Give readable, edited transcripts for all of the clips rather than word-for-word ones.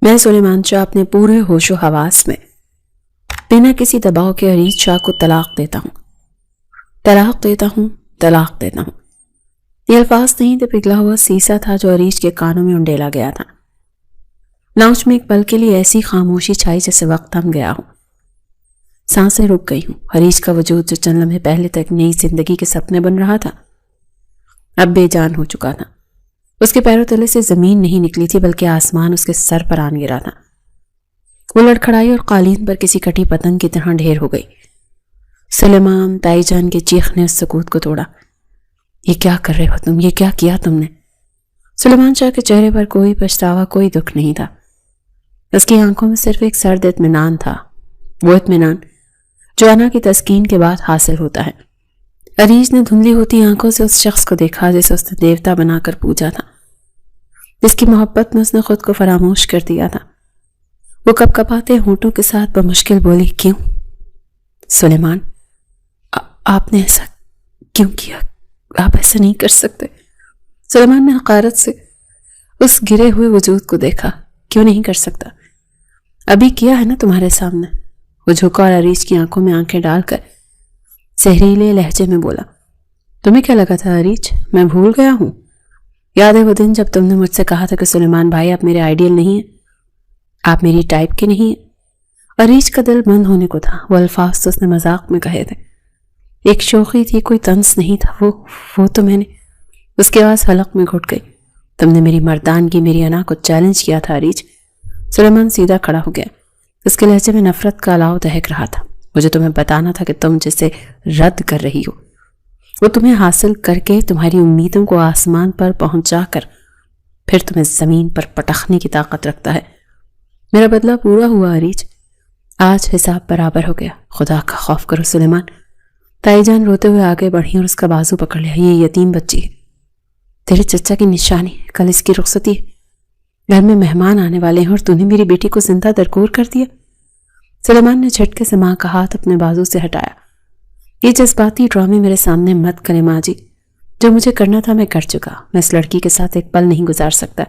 میں سلیمان شاہ اپنے پورے ہوش و حواس میں بنا کسی دباؤ کے عریض شاہ کو طلاق دیتا ہوں، طلاق دیتا ہوں، طلاق دیتا ہوں۔ یہ الفاظ نہیں تھے، پگھلا ہوا سیسا تھا جو عریض کے کانوں میں انڈیلا گیا تھا۔ لاؤنج میں ایک پل کے لیے ایسی خاموشی چھائی جیسے وقت تھم گیا ہوں، سانسیں رک گئی ہوں۔ عریض کا وجود جو چند لمحے پہلے تک نئی زندگی کے سپنے بن رہا تھا، اب بے جان ہو چکا تھا۔ اس کے پیروں تلے سے زمین نہیں نکلی تھی بلکہ آسمان اس کے سر پر آن گرا تھا۔ وہ لڑکھڑائی اور قالین پر کسی کٹی پتنگ کی طرح ڈھیر ہو گئی۔ سلیمان، تائی جان کی چیخ نے اس سکوت کو توڑا۔ یہ کیا کر رہے ہو تم؟ یہ کیا کیا تم نے؟ سلیمان شاہ کے چہرے پر کوئی پچھتاوا، کوئی دکھ نہیں تھا۔ اس کی آنکھوں میں صرف ایک سرد اطمینان تھا، وہ اطمینان جو انا کی تسکین کے بعد حاصل ہوتا ہے۔ عریض نے دھندلی ہوتی آنکھوں سے اس شخص کو دیکھا جسے اس نے دیوتا بنا کر پوجا تھا، جس کی محبت میں اس نے خود کو فراموش کر دیا تھا۔ وہ کپ کپاتے ہونٹوں کے ساتھ بمشکل بولی، کیوں سلیمان؟ آپ نے ایسا کیوں کیا؟ آپ ایسا نہیں کر سکتے۔ سلیمان نے حقارت سے اس گرے ہوئے وجود کو دیکھا۔ کیوں نہیں کر سکتا؟ ابھی کیا ہے نا تمہارے سامنے۔ وہ جھکا اور عریض کی آنکھوں میں آنکھیں ڈال کر زہریلے لہجے میں بولا، تمہیں کیا لگا تھا عریض میں بھول گیا ہوں؟ یاد ہے وہ دن جب تم نے مجھ سے کہا تھا کہ سلیمان بھائی آپ میرے آئیڈیل نہیں ہیں، آپ میری ٹائپ کے نہیں ہیں؟ عریض کا دل بند ہونے کو تھا۔ وہ الفاظ تو اس نے مذاق میں کہے تھے، ایک شوخی تھی، کوئی طنز نہیں تھا۔ وہ تو میں نے، اس کی آواز حلق میں گھٹ گئی، تم نے میری مردانگی، میری انا کو چیلنج کیا تھا عریض۔ سلیمان سیدھا کھڑا ہو گیا، اس کے لہجے میں نفرت کا الاؤ دہک رہا تھا۔ مجھے تمہیں بتانا تھا کہ تم جسے رد کر رہی ہو وہ تمہیں حاصل کر کے تمہاری امیدوں کو آسمان پر پہنچا کر پھر تمہیں زمین پر پٹخنے کی طاقت رکھتا ہے۔ میرا بدلہ پورا ہوا عریض، آج حساب برابر ہو گیا۔ خدا کا خوف کرو سلیمان۔ تائی جان روتے ہوئے آگے بڑھی اور اس کا بازو پکڑ لیا، یہ یتیم بچی ہے، تیرے چچا کی نشانی، کل اس کی رخصتی ہے، گھر میں مہمان آنے والے ہیں اور تو نے میری بیٹی کو زندہ درگور کر دیا۔ سلیمان نے جھٹکے سے ماں کا ہاتھ اپنے بازو سے ہٹایا۔ یہ جذباتی ڈرامے میرے سامنے مت کرے ماں جی، جو مجھے کرنا تھا میں کر چکا۔ میں اس لڑکی کے ساتھ ایک پل نہیں گزار سکتا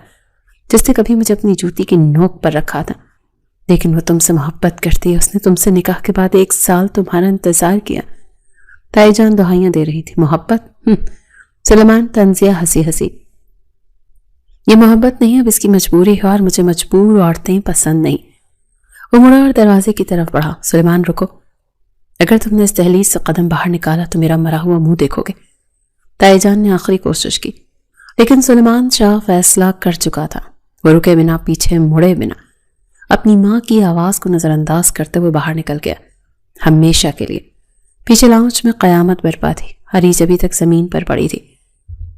جس نے کبھی مجھے اپنی جوتی کی نوک پر رکھا تھا، لیکن وہ تم سے محبت کرتی ہے، اس نے تم سے نکاح کے بعد 1 سال تمہارا انتظار کیا۔ تائی جان دہائیاں دے رہی تھی، محبت؟ سلیمان طنزیہ ہنسی ہنسی، یہ محبت نہیں، اب اس کی مجبوری ہے اور مجھے مجبور عورتیں پسند نہیں۔ وہ مڑا اور دروازے کی طرف بڑھا۔ سلیمان رکو، اگر تم نے اس دہلیز سے قدم باہر نکالا تو میرا مرا ہوا منہ دیکھو گے۔ تائی جان نے آخری کوشش کی، لیکن سلیمان شاہ فیصلہ کر چکا تھا۔ وہ رکے بنا، پیچھے مڑے بنا، اپنی ماں کی آواز کو نظر انداز کرتے ہوئے باہر نکل گیا، ہمیشہ کے لیے۔ پیچھے لاؤنج میں قیامت برپا تھی۔ عریض ابھی تک زمین پر پڑی تھی،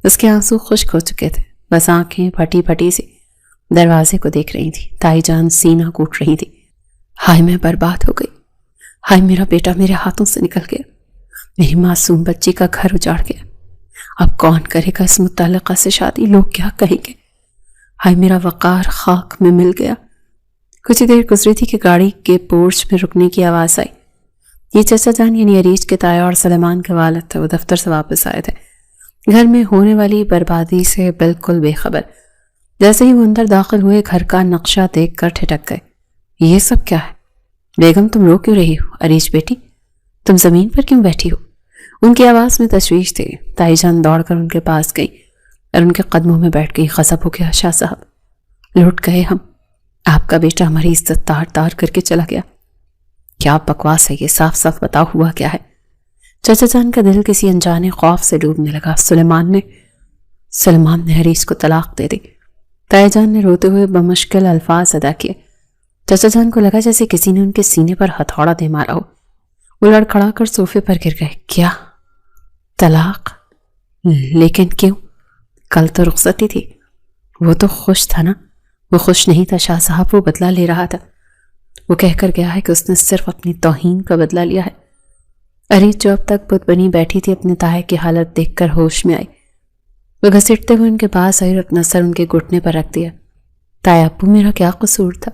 اس کے آنسو خشک ہو چکے تھے، بس آنکھیں پھٹی پھٹی سی دروازے کو دیکھ رہی تھی۔ تائی جان سینہ کوٹ رہی تھی، ہائے میں برباد ہو گئی، ہائے میرا بیٹا میرے ہاتھوں سے نکل گیا، میری معصوم بچی کا گھر اجاڑ گیا، اب کون کرے گا اس متعلقہ سے شادی، لوگ کیا کہیں گے، ہائے میرا وقار خاک میں مل گیا۔ کچھ دیر گزری تھی کہ گاڑی کے پورچ میں رکنے کی آواز آئی۔ یہ چچا جان یعنی عریض کے تایا اور سلیمان کے والد تھے، وہ دفتر سے واپس آئے تھے، گھر میں ہونے والی بربادی سے بالکل بے خبر۔ جیسے ہی وہ اندر داخل ہوئے گھر کا نقشہ دیکھ کر ٹھٹک گئے، یہ سب کیا ہے؟ بیگم تم رو کیوں رہی ہو؟ عریض بیٹی تم زمین پر کیوں بیٹھی ہو؟ ان کی آواز میں تشویش تھی۔ تائی جان دوڑ کر ان کے پاس گئی اور ان کے قدموں میں بیٹھ گئی۔ غضب ہو گیا شاہ صاحب، لوٹ گئے ہم، آپ کا بیٹا ہماری عزت تار تار کر کے چلا گیا۔ کیا بکواس ہے یہ، صاف صاف بتاؤ ہوا کیا ہے؟ چچا جان کا دل کسی انجانے خوف سے ڈوبنے لگا۔ سلیمان نے عریض کو طلاق دے دی۔ تائی جان نے روتے ہوئے بمشکل الفاظ ادا کیے۔ چچا جان کو لگا جیسے کسی نے ان کے سینے پر ہتھوڑا دے مارا ہو۔ وہ لڑکھڑا کر صوفے پر گر گئے۔ کیا طلاق؟ لیکن کیوں؟ کل تو رخصتی تھی۔ وہ تو خوش تھا نا؟ وہ خوش نہیں تھا شاہ صاحب، وہ بدلہ لے رہا تھا۔ وہ کہہ کر گیا ہے کہ اس نے صرف اپنی توہین کا بدلہ لیا ہے۔ عریض جو اب تک بت بنی بیٹھی تھی اپنے تایا کی حالت دیکھ کر ہوش میں آئی۔ وہ گھسیٹتے ہوئے ان کے پاس آئی اور اپنا سر ان کے گھٹنے پر رکھ دیا۔ تایا ابو میرا کیا قصور تھا؟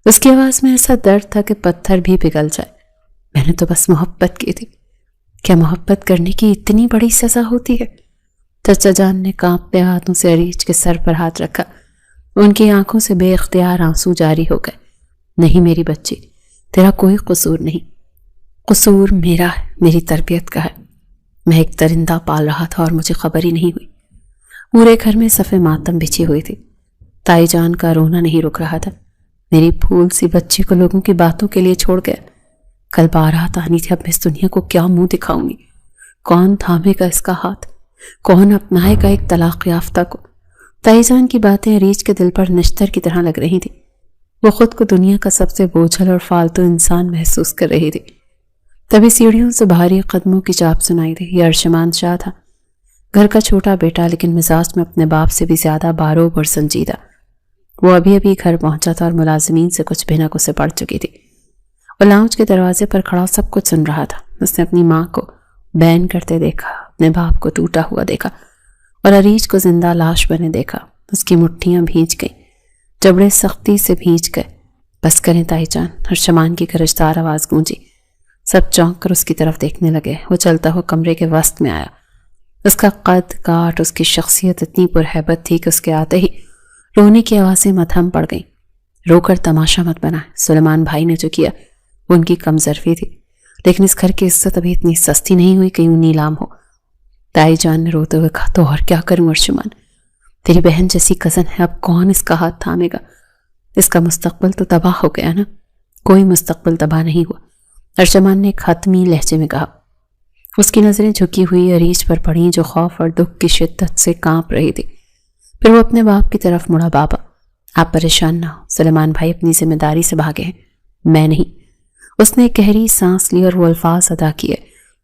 اس کی آواز میں ایسا درد تھا کہ پتھر بھی پگھل جائے۔ میں نے تو بس محبت کی تھی۔ کیا محبت کرنے کی اتنی بڑی سزا ہوتی ہے؟ چچا جان نے کانپتے ہاتھوں سے عریض کے سر پر ہاتھ رکھا ان کی آنکھوں سے بے اختیار آنسو جاری ہو گئے۔ نہیں میری بچی، تیرا کوئی قصور نہیں، قصور میرا ہے، میری تربیت کا ہے۔ میں ایک درندہ پال رہا تھا اور مجھے خبر ہی نہیں ہوئی۔ پورے گھر میں صف ماتم بچھی ہوئی تھی۔ تائی جان کا رونا نہیں رک رہا تھا۔ میری پھول سی بچی کو لوگوں کی باتوں کے لیے چھوڑ گیا۔ کل بارات آنی تھی، اب میں اس دنیا کو کیا منہ دکھاؤں گی؟ کون تھامے گا اس کا ہاتھ؟ کون اپنائے گا ایک طلاق یافتہ کو؟ تائی جان کی باتیں ریچھ کے دل پر نشتر کی طرح لگ رہی تھی۔ وہ خود کو دنیا کا سب سے بوجھل اور فالتو انسان محسوس کر رہی تھی۔ تبھی سیڑھیوں سے بھاری قدموں کی چاپ سنائی دی۔ یہ ارشمان شاہ تھا، گھر کا چھوٹا بیٹا، لیکن مزاج میں اپنے باپ سے بھی زیادہ باروب اور سنجیدہ۔ وہ ابھی ابھی گھر پہنچا تھا اور ملازمین سے کچھ بھنک اسے پڑ چکی تھی۔ وہ لاؤنج کے دروازے پر کھڑا سب کچھ سن رہا تھا۔ اس نے اپنی ماں کو بین کرتے دیکھا، اپنے باپ کو ٹوٹا ہوا دیکھا اور عریش کو زندہ لاش بنے دیکھا۔ اس کی مٹھیاں بھیج گئیں، جبڑے سختی سے بھیج گئے۔ بس کریں تائی جان، ارشمان کی گرجدار آواز گونجی۔ سب چونک کر اس کی طرف دیکھنے لگے۔ وہ چلتا ہوا کمرے کے وسط میں آیا۔ اس کا قد کاٹ، اس کی شخصیت اتنی پرہیبت تھی کہ اس کے آتے ہی رونے کی آوازیں ماتھم پڑ گئیں۔ رو کر تماشا مت بنا۔ سلیمان بھائی نے جو کیا وہ ان کی کم ظرفی تھی، لیکن اس گھر کی عزت ابھی اتنی سستی نہیں ہوئی کہ یوں نیلام ہو۔ تائی جان نے روتے ہوئے کہا، تو اور کیا کروں ارشمان؟ تیری بہن جیسی کزن ہے، اب کون اس کا ہاتھ تھامے گا؟ اس کا مستقبل تو تباہ ہو گیا نا۔ کوئی مستقبل تباہ نہیں ہوا، ارشمان نے ایک حتمی لہجے میں کہا۔ اس کی نظریں جھکی ہوئی عریش پر پڑیں جو خوف اور دکھ کی شدت سے کانپ رہی تھی۔ پھر وہ اپنے باپ کی طرف مڑا۔ بابا آپ پریشان نہ ہو، سلیمان بھائی اپنی ذمہ داری سے بھاگے ہیں، میں نہیں۔ اس نے ایک گہری سانس لی اور وہ الفاظ ادا کیے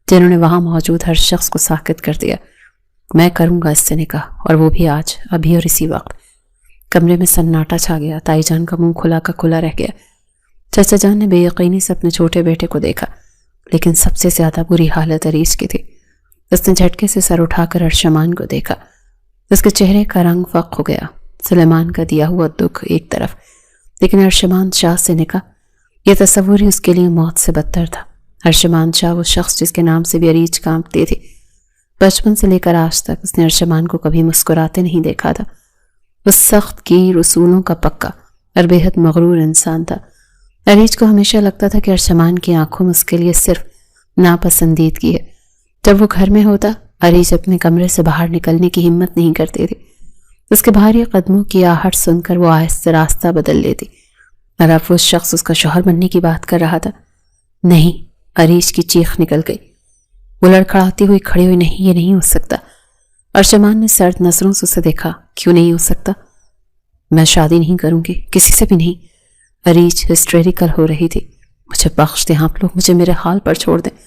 جنہوں نے وہاں موجود ہر شخص کو ساکت کر دیا۔ میں کروں گا اس سے نکاح، اور وہ بھی آج، ابھی اور اسی وقت۔ کمرے میں سناٹا چھا گیا۔ تائی جان کا منہ کھلا کا کھلا رہ گیا۔ چچا جان نے بے یقینی سے اپنے چھوٹے بیٹے کو دیکھا، لیکن سب سے زیادہ بری حالت عریش کی تھی۔ اس نے جھٹکے سے سر اٹھا کر ارشمان کو دیکھا۔ اس کے چہرے کا رنگ فق ہو گیا۔ سلیمان کا دیا ہوا دکھ ایک طرف، لیکن ارشمان شاہ سے نکاح، یہ تصور ہی اس کے لیے موت سے بدتر تھا۔ ارشمان شاہ وہ شخص جس کے نام سے بھی عریش کانپتی تھی۔ بچپن سے لے کر آج تک اس نے ارشمان کو کبھی مسکراتے نہیں دیکھا تھا۔ وہ سخت گیر، اصولوں کا پکا اور بے حد مغرور انسان تھا۔ عریش کو ہمیشہ لگتا تھا کہ ارشمان کی آنکھوں میں اس کے لیے صرف ناپسندیدگی ہے۔ جب وہ گھر میں ہوتا، عریش اپنے کمرے سے باہر نکلنے کی ہمت نہیں کرتی تھی۔ اس کے بھاری قدموں کی آہٹ سن کر وہ آہستہ راستہ بدل لیتی، اور اب وہ شخص اس کا شوہر بننے کی بات کر رہا تھا۔ نہیں، عریش کی چیخ نکل گئی۔ وہ لڑکھڑاتی ہوئی کھڑی ہوئی، نہیں، یہ نہیں ہو سکتا۔ ارشمان نے سرد نظروں سے اسے دیکھا۔ کیوں نہیں ہو سکتا؟ میں شادی نہیں کروں گی، کسی سے بھی نہیں۔ عریش ہسٹریریکل ہو رہی تھی۔ مجھے بخش دیں آپ لوگ، مجھے میرے حال پر چھوڑ دیں۔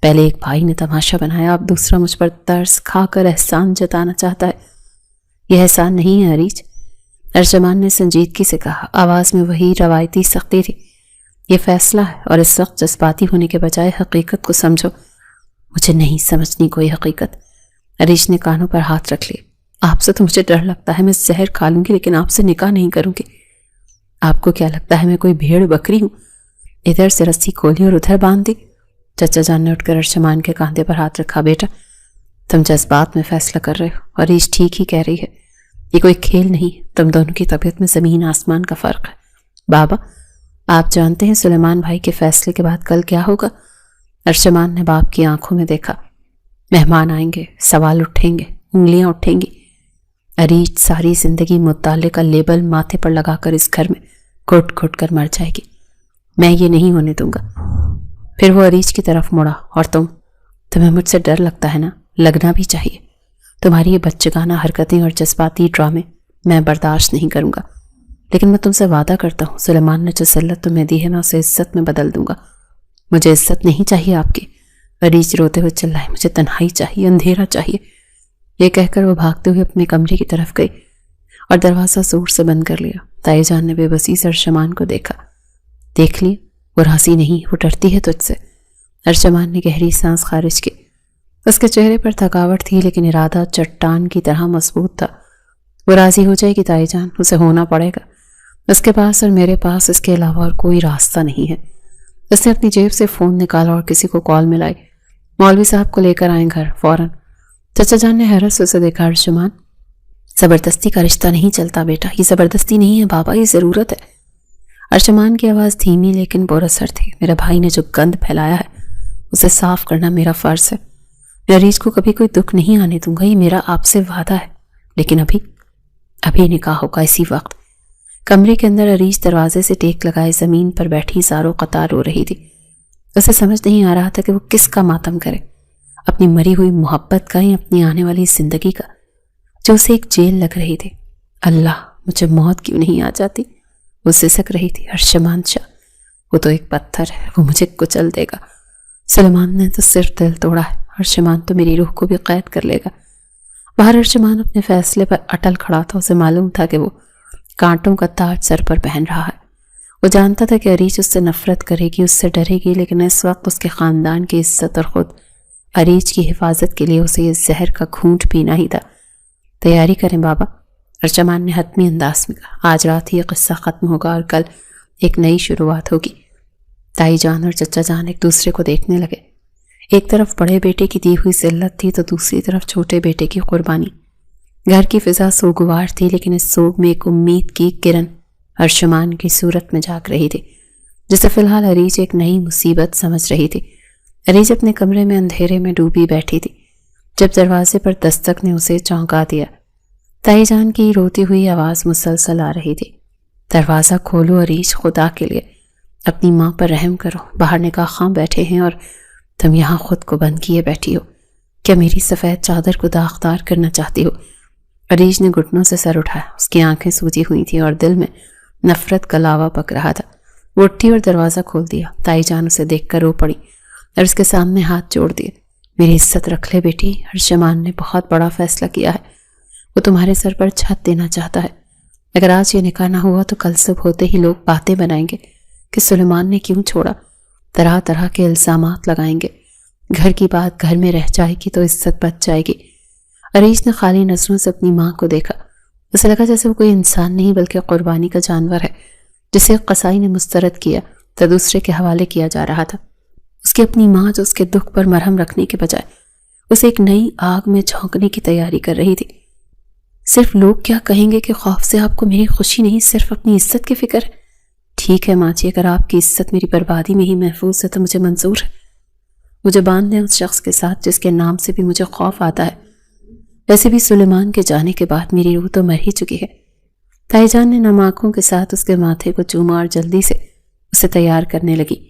پہلے ایک بھائی نے تماشا بنایا، اب دوسرا مجھ پر ترس کھا کر احسان جتانا چاہتا ہے۔ یہ احسان نہیں ہے عریش، ارشمان نے سنجیدگی سے کہا، آواز میں وہی روایتی سختی تھی۔ یہ فیصلہ ہے، اور اس وقت جذباتی ہونے کے بجائے حقیقت کو سمجھو۔ مجھے نہیں سمجھنی کوئی حقیقت۔ عریش نے کانوں پر ہاتھ رکھ لیے۔ آپ سے تو مجھے ڈر لگتا ہے، میں زہر کھا لوں گی، لیکن آپ سے نکاح نہیں کروں گی۔ آپ کو کیا لگتا ہے میں کوئی بھیڑ بکری ہوں؟ ادھر سے رسی کھولی اور ادھر باندھ دی۔ چچا جان نے اٹھ کر ارشمان کے کاندھے پر ہاتھ رکھا۔ بیٹا تم جذبات میں فیصلہ کر رہے ہو، عریش ٹھیک ہی کہہ رہی ہے، یہ کوئی کھیل نہیں، تم دونوں کی طبیعت میں زمین آسمان کا فرق ہے۔ بابا آپ جانتے ہیں سلیمان بھائی کے فیصلے کے بعد کل کیا ہوگا؟ ارشمان نے باپ کی آنکھوں میں دیکھا۔ مہمان آئیں گے، سوال اٹھیں گے، انگلیاں اٹھیں گی۔ عریش ساری زندگی مطالعے کا لیبل ماتھے پر لگا کر اس گھر میں گھٹ گھٹ کر مر جائے گی۔ میں یہ نہیں ہونے دوں گا۔ پھر وہ عریش کی طرف مڑا۔ اور تمہیں مجھ سے ڈر لگتا ہے نا؟ لگنا بھی چاہیے۔ تمہاری یہ بچگانہ حرکتیں اور جذباتی ڈرامے میں برداشت نہیں کروں گا، لیکن میں تم سے وعدہ کرتا ہوں سلیمان نے جو ذلت تمہیں دی ہے میں اسے عزت میں بدل دوں گا۔ مجھے عزت نہیں چاہیے آپ کی۔ عریش روتے ہوئے چلائے، مجھے تنہائی چاہیے، اندھیرا چاہیے۔ یہ کہہ کر وہ بھاگتے ہوئے اپنے کمرے کی طرف گئی اور دروازہ زور سے بند کر لیا۔ تائی جان نے بے بسی سے ارشمان کو دیکھا۔ دیکھ لی، وہ راضی نہیں، وہ ڈرتی ہے تجھ سے۔ ارشمان نے گہری سانس خارج کی۔ اس کے چہرے پر تھکاوٹ تھی، لیکن ارادہ چٹان کی طرح مضبوط تھا۔ وہ راضی ہو جائے گی تائی جان، اسے ہونا پڑے گا۔ اس کے پاس اور میرے پاس اس کے علاوہ اور کوئی راستہ نہیں ہے۔ اس نے اپنی جیب سے فون نکالا اور کسی کو کال ملائی۔ مولوی صاحب کو لے کر آئیں گھر فوراً۔ چچا جان نے حیرت سے اسے دیکھا۔ ارشمان زبردستی کا رشتہ نہیں چلتا بیٹا، یہ زبردستی نہیں ہے بابا، یہ ضرورت ہے۔ ارشمان کی آواز دھیمی لیکن پر اثر تھی۔ میرے بھائی نے جو گند پھیلایا ہے اسے صاف کرنا میرا فرض ہے۔ میں عریش کو کبھی کوئی دکھ نہیں آنے دوں گا، یہ میرا آپ سے وعدہ ہے، لیکن ابھی نکاح ہوگا اسی وقت۔ کمرے کے اندر عریش دروازے سے ٹیک لگائے زمین پر بیٹھی زاروں قطار رو رہی تھی۔ اسے سمجھ نہیں آ رہا تھا کہ وہ کس کا ماتم کرے، اپنی مری ہوئی محبت کا یا اپنی آنے والی زندگی کا جو اسے ایک جیل لگ رہی تھی۔ اللہ، مجھے موت کیوں نہیں آ جاتی؟ وہ سسک رہی تھی۔ ارشمان شاہ، وہ تو ایک پتھر ہے، وہ مجھے کچل دے گا۔ سلیمان نے تو صرف دل توڑا ہے، ارشمان تو میری روح کو بھی قید کر لے گا۔ باہر ارشمان اپنے فیصلے پر اٹل کھڑا تھا۔ اسے معلوم تھا کہ وہ کانٹوں کا تاج سر پر پہن رہا ہے۔ وہ جانتا تھا کہ عریش اس سے نفرت کرے گی، اس سے ڈرے گی، لیکن اس وقت اس کے خاندان کی عزت اور خود عریش کی حفاظت کے لیے اسے یہ زہر کا گھونٹ پینا ہی تھا۔ تیاری کریں بابا، ارشمان نے حتمی انداز میں کہا۔ آج رات ہی یہ قصہ ختم ہوگا اور کل ایک نئی شروعات ہوگی۔ تائی جان اور چچا جان ایک دوسرے کو دیکھنے لگے۔ ایک طرف بڑے بیٹے کی دی ہوئی ذلت تھی تو دوسری طرف چھوٹے بیٹے کی قربانی۔ گھر کی فضا سوگوار تھی، لیکن اس سوگ میں ایک امید کی کرن ارشمان کی صورت میں جاگ رہی تھی، جسے فی الحال عریش ایک نئی مصیبت سمجھ رہی تھی۔ عریش اپنے کمرے میں اندھیرے میں ڈوبی بیٹھی تھی جب دروازے پر دستک نے اسے چونکا دیا۔ تائی جان کی روتی ہوئی آواز مسلسل آ رہی تھی۔ دروازہ کھولو عریش، خدا کے لیے اپنی ماں پر رحم کرو، باہر نکاح خواں بیٹھے ہیں اور تم یہاں خود کو بند کیے بیٹھی ہو۔ کیا میری سفید چادر کو داغدار کرنا چاہتی ہو؟ عریش نے گھٹنوں سے سر اٹھایا۔ اس کی آنکھیں سوجی ہوئی تھیں اور دل میں نفرت کا لاوا پک رہا تھا۔ وہ اٹھی اور دروازہ کھول دیا۔ تائی جان اسے دیکھ کر رو پڑی اور اس کے سامنے ہاتھ جوڑ دیے۔ میری عزت رکھ لے بیٹی، ارشمان نے بہت بڑا فیصلہ کیا ہے۔ وہ تمہارے سر پر چھت دینا چاہتا ہے۔ اگر آج یہ نکاح نہ ہوا تو کل صبح ہوتے ہی لوگ باتیں بنائیں گے کہ سلیمان نے کیوں چھوڑا، طرح طرح کے الزامات لگائیں گے۔ گھر کی بات گھر میں رہ جائے گی تو عزت بچ جائے گی۔ عریش نے خالی نظروں سے اپنی ماں کو دیکھا۔ اسے لگا جیسے وہ کوئی انسان نہیں بلکہ قربانی کا جانور ہے جسے قصائی نے مسترد کیا تو دوسرے کے حوالے کیا جا رہا تھا۔ اس کی اپنی ماں جو اس کے دکھ پر مرہم رکھنے کے بجائے اسے ایک نئی آگ میں جھونکنے کی تیاری کر رہی تھی۔ صرف لوگ کیا کہیں گے کہ خوف سے آپ کو میری خوشی نہیں، صرف اپنی عزت کی فکر ہے۔ ٹھیک ہے ماں جی، اگر آپ کی عزت میری بربادی میں ہی محفوظ ہے تو مجھے منظور ہے۔ مجھے باندھ دیں اس شخص کے ساتھ جس کے نام سے بھی مجھے خوف آتا ہے۔ ویسے بھی سلیمان کے جانے کے بعد میری روح تو مر ہی چکی ہے۔ تائی جان نے نم آنکھوں کے ساتھ اس کے ماتھے کو چوما اور جلدی سے اسے تیار کرنے لگی۔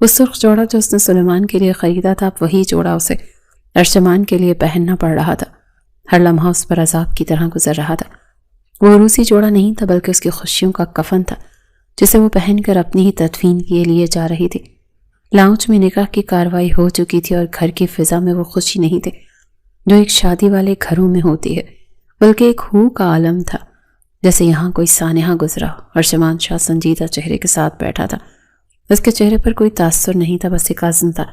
وہ سرخ جوڑا جو اس نے سلیمان کے لیے خریدا تھا، اب وہی جوڑا اسے ارشمان کے لیے پہننا پڑ رہا تھا۔ ہر لمحہ اس پر عذاب کی طرح گزر رہا تھا۔ وہ عروسی جوڑا نہیں تھا بلکہ اس کی خوشیوں کا کفن تھا جسے وہ پہن کر اپنی ہی تدفین کے لیے جا رہی تھی۔ لاؤنج میں نکاح کی کاروائی ہو چکی تھی اور گھر کی فضا میں وہ خوشی نہیں تھی جو ایک شادی والے گھروں میں ہوتی ہے، بلکہ ایک ہو کا عالم تھا، جیسے یہاں کوئی سانحہ گزرا۔ ارشمان شاہ سنجیدہ چہرے کے ساتھ بیٹھا تھا۔ اس کے چہرے پر کوئی تاثر نہیں تھا، بس ایک عزم تھا۔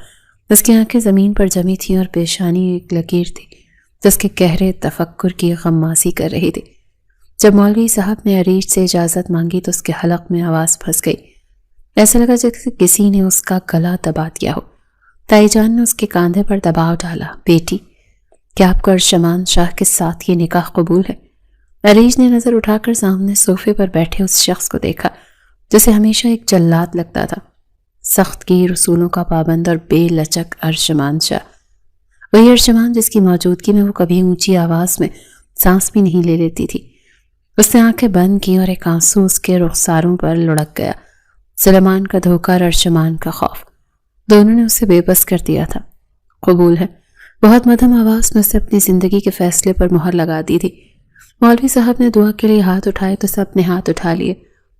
اس کی آنکھیں زمین پر جمی تھیں اور پیشانی ایک لکیر تھی جس کے گہرے تفکر کی غمازی کر رہی تھی۔ جب مولوی صاحب نے عریش سے اجازت مانگی تو اس کے حلق میں آواز پھنس گئی۔ ایسا لگا جیسے کسی نے اس کا گلا دبا دیا ہو۔ تائی جان نے اس کے کاندھے پر دباؤ ڈالا۔ بیٹی، کیا آپ کو ارشمان شاہ کے ساتھ یہ نکاح قبول ہے؟ عریش نے نظر اٹھا کر سامنے صوفے پر بیٹھے اس شخص کو دیکھا جسے ہمیشہ ایک جلاد لگتا تھا، سخت کی رسولوں کا پابند اور بے لچک ارشمان شاہ، وہی ارشمان جس کی موجودگی میں وہ کبھی اونچی آواز میں سانس بھی نہیں لے لیتی تھی۔ اس نے آنکھیں بند کی اور ایک آنسو اس کے رخساروں پر لڑک گیا۔ سلیمان کا دھوکہ اور ارشمان کا خوف دونوں نے اسے بے بس کر دیا تھا۔ قبول ہے، بہت مدھم آواز میں اسے اپنی زندگی کے فیصلے پر مہر لگا دی تھی۔ مولوی صاحب نے دعا کے لیے ہاتھ اٹھائے تو سب نے ہاتھ اٹھا لیے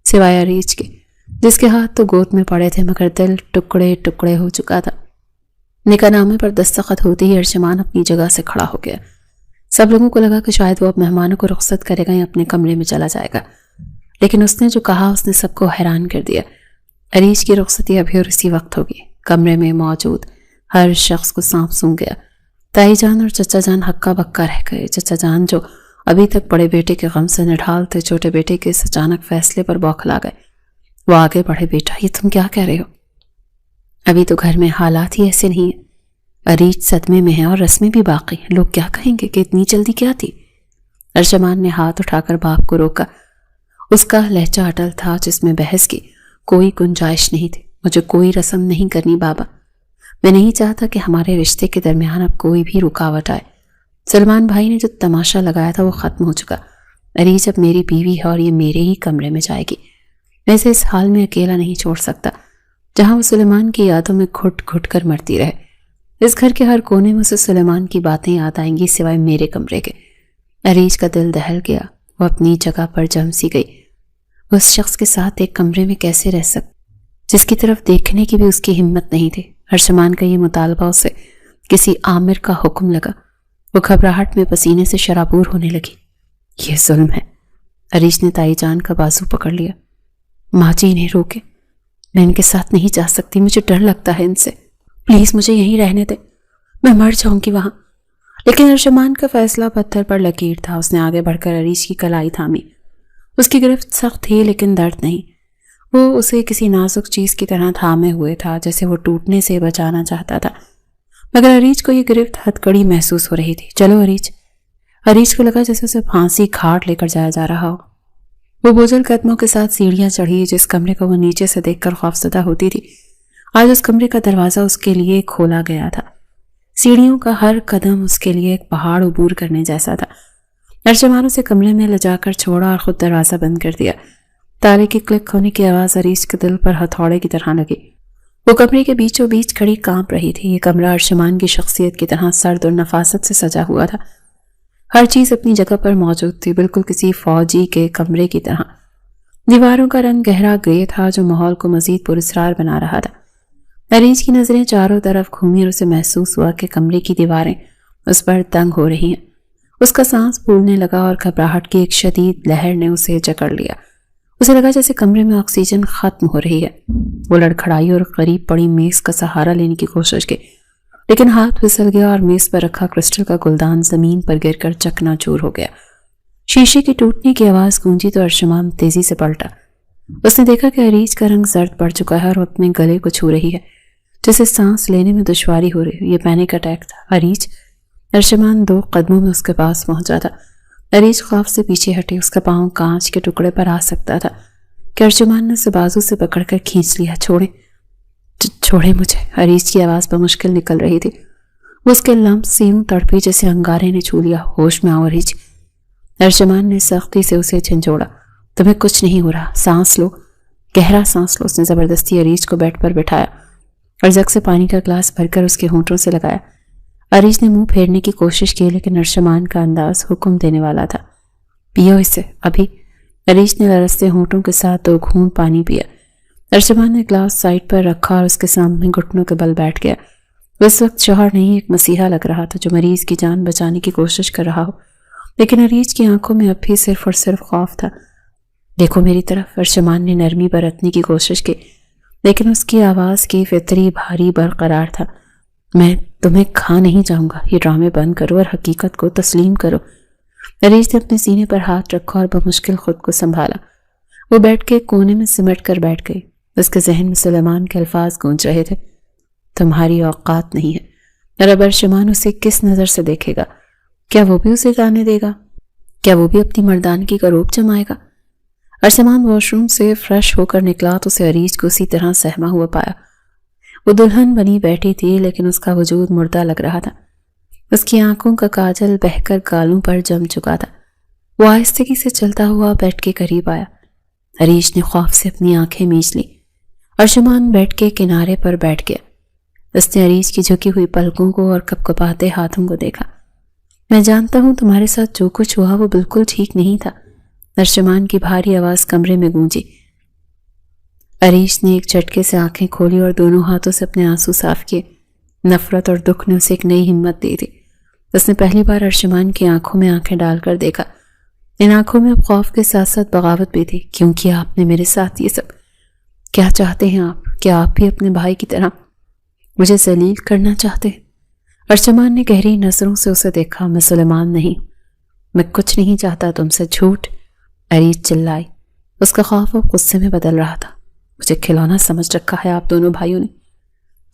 سوائے عریش کے، جس کے ہاتھ تو گود میں پڑے تھے مگر دل ٹکڑے ٹکڑے ہو چکا تھا۔ نکاح نامے پر دستخط ہوتے ہی ارشمان اپنی جگہ سے کھڑا ہو گیا۔ سب لوگوں کو لگا کہ شاید وہ اب مہمانوں کو رخصت کرے گا یا اپنے کمرے میں چلا جائے گا، لیکن اس نے جو کہا اس نے سب کو حیران کر دیا۔ عریش کی رخصتی ابھی اور اسی وقت ہوگی۔ کمرے میں موجود ہر شخص کو سانپ سونگ گیا۔ تائی جان اور چچا جان ہکا بکا رہ گئے۔ چچا جان جو ابھی تک بڑے بیٹے کے غم سے نڈھال تھے، چھوٹے بیٹے کے اس اچانک فیصلے پر بوکھلا گئے۔ وہ آگے بڑھے۔ بیٹا، یہ تم کیا کہہ رہے ہو؟ ابھی تو گھر میں حالات ہی ایسے نہیں ہیں۔ عریش صدمے میں ہے اور رسمیں بھی باقی ہیں۔ لوگ کیا کہیں گے کہ اتنی جلدی کیا تھی؟ ارجمان نے ہاتھ اٹھا کر باپ کو روکا۔ اس کا لہجہ اٹل تھا جس میں بحث کی کوئی گنجائش نہیں تھی۔ مجھے کوئی رسم نہیں کرنی بابا، میں نہیں چاہتا کہ ہمارے رشتے کے درمیان اب کوئی بھی رکاوٹ آئے۔ سلمان بھائی نے جو تماشا لگایا تھا وہ ختم ہو چکا۔ عریج اب میری بیوی ہے اور یہ میرے ہی کمرے میں جائے گی۔ میں اسے اس حال میں اکیلا نہیں چھوڑ سکتا جہاں وہ سلیمان کی یادوں میں گھٹ گھٹ کر مرتی رہے۔ اس گھر کے ہر کونے میں اسے سلیمان کی باتیں یاد آئیں گی سوائے میرے کمرے کے۔ عریج کا دل دہل گیا، وہ اپنی جگہ پر جم سی گئی۔ وہ اس شخص کے ساتھ ایک کمرے میں کیسے رہ سکتی جس کی طرف دیکھنے کی بھی اس کی ہمت نہیں تھی۔ ارجمان کا یہ مطالبہ اسے کسی آمر کا حکم لگا۔ وہ گھبراہٹ میں پسینے سے شرابور ہونے لگی۔ یہ ظلم ہے۔ عریج نے تائی جان کا بازو پکڑ لیا۔ ماں جی انہیں روکے، میں ان کے ساتھ نہیں جا سکتی، مجھے ڈر لگتا ہے ان سے، پلیز مجھے یہیں رہنے دے، میں مر جاؤں گی وہاں۔ لیکن ارجمان کا فیصلہ پتھر پر لکیر تھا۔ اس نے آگے بڑھ کر عریج کی کلائی تھامی۔ اس کی گرفت سخت تھی لیکن درد نہیں۔ وہ اسے کسی نازک چیز کی طرح تھامے ہوئے تھا جیسے وہ ٹوٹنے سے بچانا چاہتا تھا، مگر عریج کو یہ گرفت ہتکڑی محسوس ہو رہی تھی۔ چلو عریج۔ عریج کو لگا جیسے اسے پھانسی گھاٹ لے کر جایا جا رہا ہو۔ وہ بوجھل قدموں کے ساتھ سیڑھیاں چڑھی۔ جس کمرے کو وہ نیچے سے دیکھ کر خوفزدہ ہوتی تھی، آج اس کمرے کا دروازہ اس کے لیے کھولا گیا تھا۔ سیڑھیوں کا ہر قدم اس کے لیے ایک پہاڑ عبور کرنے جیسا تھا۔ ارجمان اسے کمرے میں لے جا کر چھوڑا اور خود دروازہ بند کر دیا۔ تالے کی کلک ہونے کی آواز عریج کے دل پر ہتھوڑے کی طرح لگی۔ وہ کمرے کے بیچوں بیچ کھڑی کانپ رہی تھی۔ یہ کمرہ ارجمان کی شخصیت کی طرح سرد اور نفاست سے سجا ہوا تھا۔ ہر چیز اپنی جگہ پر موجود تھی، بالکل کسی فوجی کے کمرے کی طرح۔ دیواروں کا رنگ گہرا گرے تھا جو ماحول کو مزید پراسرار بنا رہا تھا۔ عریج کی نظریں چاروں طرف گھومی اور اسے محسوس ہوا کہ کمرے کی دیواریں اس پر تنگ ہو رہی ہیں۔ اس کا سانس پھولنے لگا اور گھبراہٹ کی ایک شدید لہر نے اسے جکڑ لیا۔ اسے لگا جیسے کمرے میں آکسیجن ختم ہو رہی ہے۔ وہ لڑکھڑائی اور قریب پڑی میز کا سہارا لینے کی کوشش کی، لیکن ہاتھ پھسل گیا اور میز پر رکھا کرسٹل کا گلدان زمین پر گر کر چکنا چور ہو گیا۔ شیشے کی ٹوٹنے کی آواز گونجی تو ارجمان تیزی سے پلٹا۔ اس نے دیکھا کہ عریج کا رنگ زرد پڑ چکا ہے اور اپنے گلے کو چھو رہی ہے جیسے سانس لینے میں دشواری ہو رہی ہے۔ یہ پینک اٹیک تھا۔ عریج۔ ارجمان 2 قدموں میں اس کے پاس پہنچا تھا۔ عریج خوف سے پیچھے ہٹی۔ اس کا پاؤں کانچ کے ٹکڑے پر آ سکتا تھا کہ ارجمان نے اسے بازو سے پکڑ کر کھینچ لیا۔ چھوڑے مجھے، عریج کی آواز بمشکل نکل رہی تھی۔ وہ اس کے لمس سے یوں تڑپی جیسے انگارے نے چھو لیا۔ ہوش میں آؤ عریج۔ ارجمان نے سختی سے اسے جھنجھوڑا۔ تمہیں کچھ نہیں ہو رہا، سانس لو، گہرا سانس لو۔ اس نے زبردستی عریج کو بیڈ پر بٹھایا اور جگ سے پانی کا گلاس بھر کر اس کے ہونٹوں سے لگایا۔ عریج نے منہ پھیرنے کی کوشش کی لیکن ارجمان کا انداز حکم دینے والا تھا۔ پیو اسے ابھی۔ عریج نے لرزتے ہونٹوں کے ساتھ 2 گھونٹ پانی پیا۔ ارجمان نے گلاس سائڈ پر رکھا اور اس کے سامنے گھٹنوں کے بل بیٹھ گیا۔ وہ اس وقت شوہر نہیں، ایک مسیحا لگ رہا تھا جو مریض کی جان بچانے کی کوشش کر رہا ہو، لیکن عریج کی آنکھوں میں اب بھی صرف اور صرف خوف تھا۔ دیکھو میری طرف۔ ارجمان نے نرمی برتنے کی کوشش کی لیکن اس کی آواز کی فطری بھاری برقرار تھا۔ میں تمہیں کھا نہیں جاؤں گا، یہ ڈرامے بند کرو اور حقیقت کو تسلیم کرو۔ عریج نے اپنے سینے پر ہاتھ رکھا اور بمشکل خود کو سنبھالا۔ وہ بیٹھ کے کونے میں سمٹ کر بیٹھ گئی۔ اس کے ذہن میں سلیمان کے الفاظ گونج رہے تھے، تمہاری اوقات نہیں ہے۔ اور اب ارجمان اسے کس نظر سے دیکھے گا؟ کیا وہ بھی اسے گانے دے گا؟ کیا وہ بھی اپنی مردانگی کا روپ جمائے گا؟ ارجمان واش روم سے فریش ہو کر نکلا تو اسے عریج کو اسی طرح سہما ہوا پایا۔ وہ دلہن بنی بیٹھی تھی لیکن اس کا وجود مردہ لگ رہا تھا۔ اس کی آنکھوں کا کاجل بہہ کر گالوں پر جم چکا تھا۔ وہ آہستگی سے چلتا ہوا بیڈ کے قریب آیا۔ عریج نے خوف سے اپنی آنکھیں میچ لی۔ ارجمان بیڈ کے کنارے پر بیٹھ گیا۔ اس نے عریج کی جھکی ہوئی پلکوں کو اور کپکپاتے ہاتھوں کو دیکھا۔ میں جانتا ہوں تمہارے ساتھ جو کچھ ہوا وہ بالکل ٹھیک نہیں تھا۔ ارجمان کی بھاری آواز کمرے میں گونجی۔ عریج نے ایک جھٹکے سے آنکھیں کھولی اور دونوں ہاتھوں سے اپنے آنسو صاف کیے۔ نفرت اور دکھ نے اسے ایک نئی ہمت دی تھی۔ اس نے پہلی بار ارجمان کی آنکھوں میں آنکھیں ڈال کر دیکھا۔ ان آنکھوں میں اب خوف کے ساتھ ساتھ بغاوت بھی تھی۔ کیوں کیا آپ نے میرے ساتھ یہ سب؟ کیا چاہتے ہیں آپ؟ کیا آپ بھی اپنے بھائی کی طرح مجھے ذلیل کرنا چاہتے ہیں؟ ارجمان نے گہری نظروں سے اسے دیکھا۔ میں سلیمان نہیں، میں کچھ نہیں چاہتا تم سے۔ جھوٹ! عریج چلائی۔ اس کا خوف اب غصے میں بدل رہا تھا۔ مجھے کھلونا سمجھ رکھا ہے آپ دونوں بھائیوں نے۔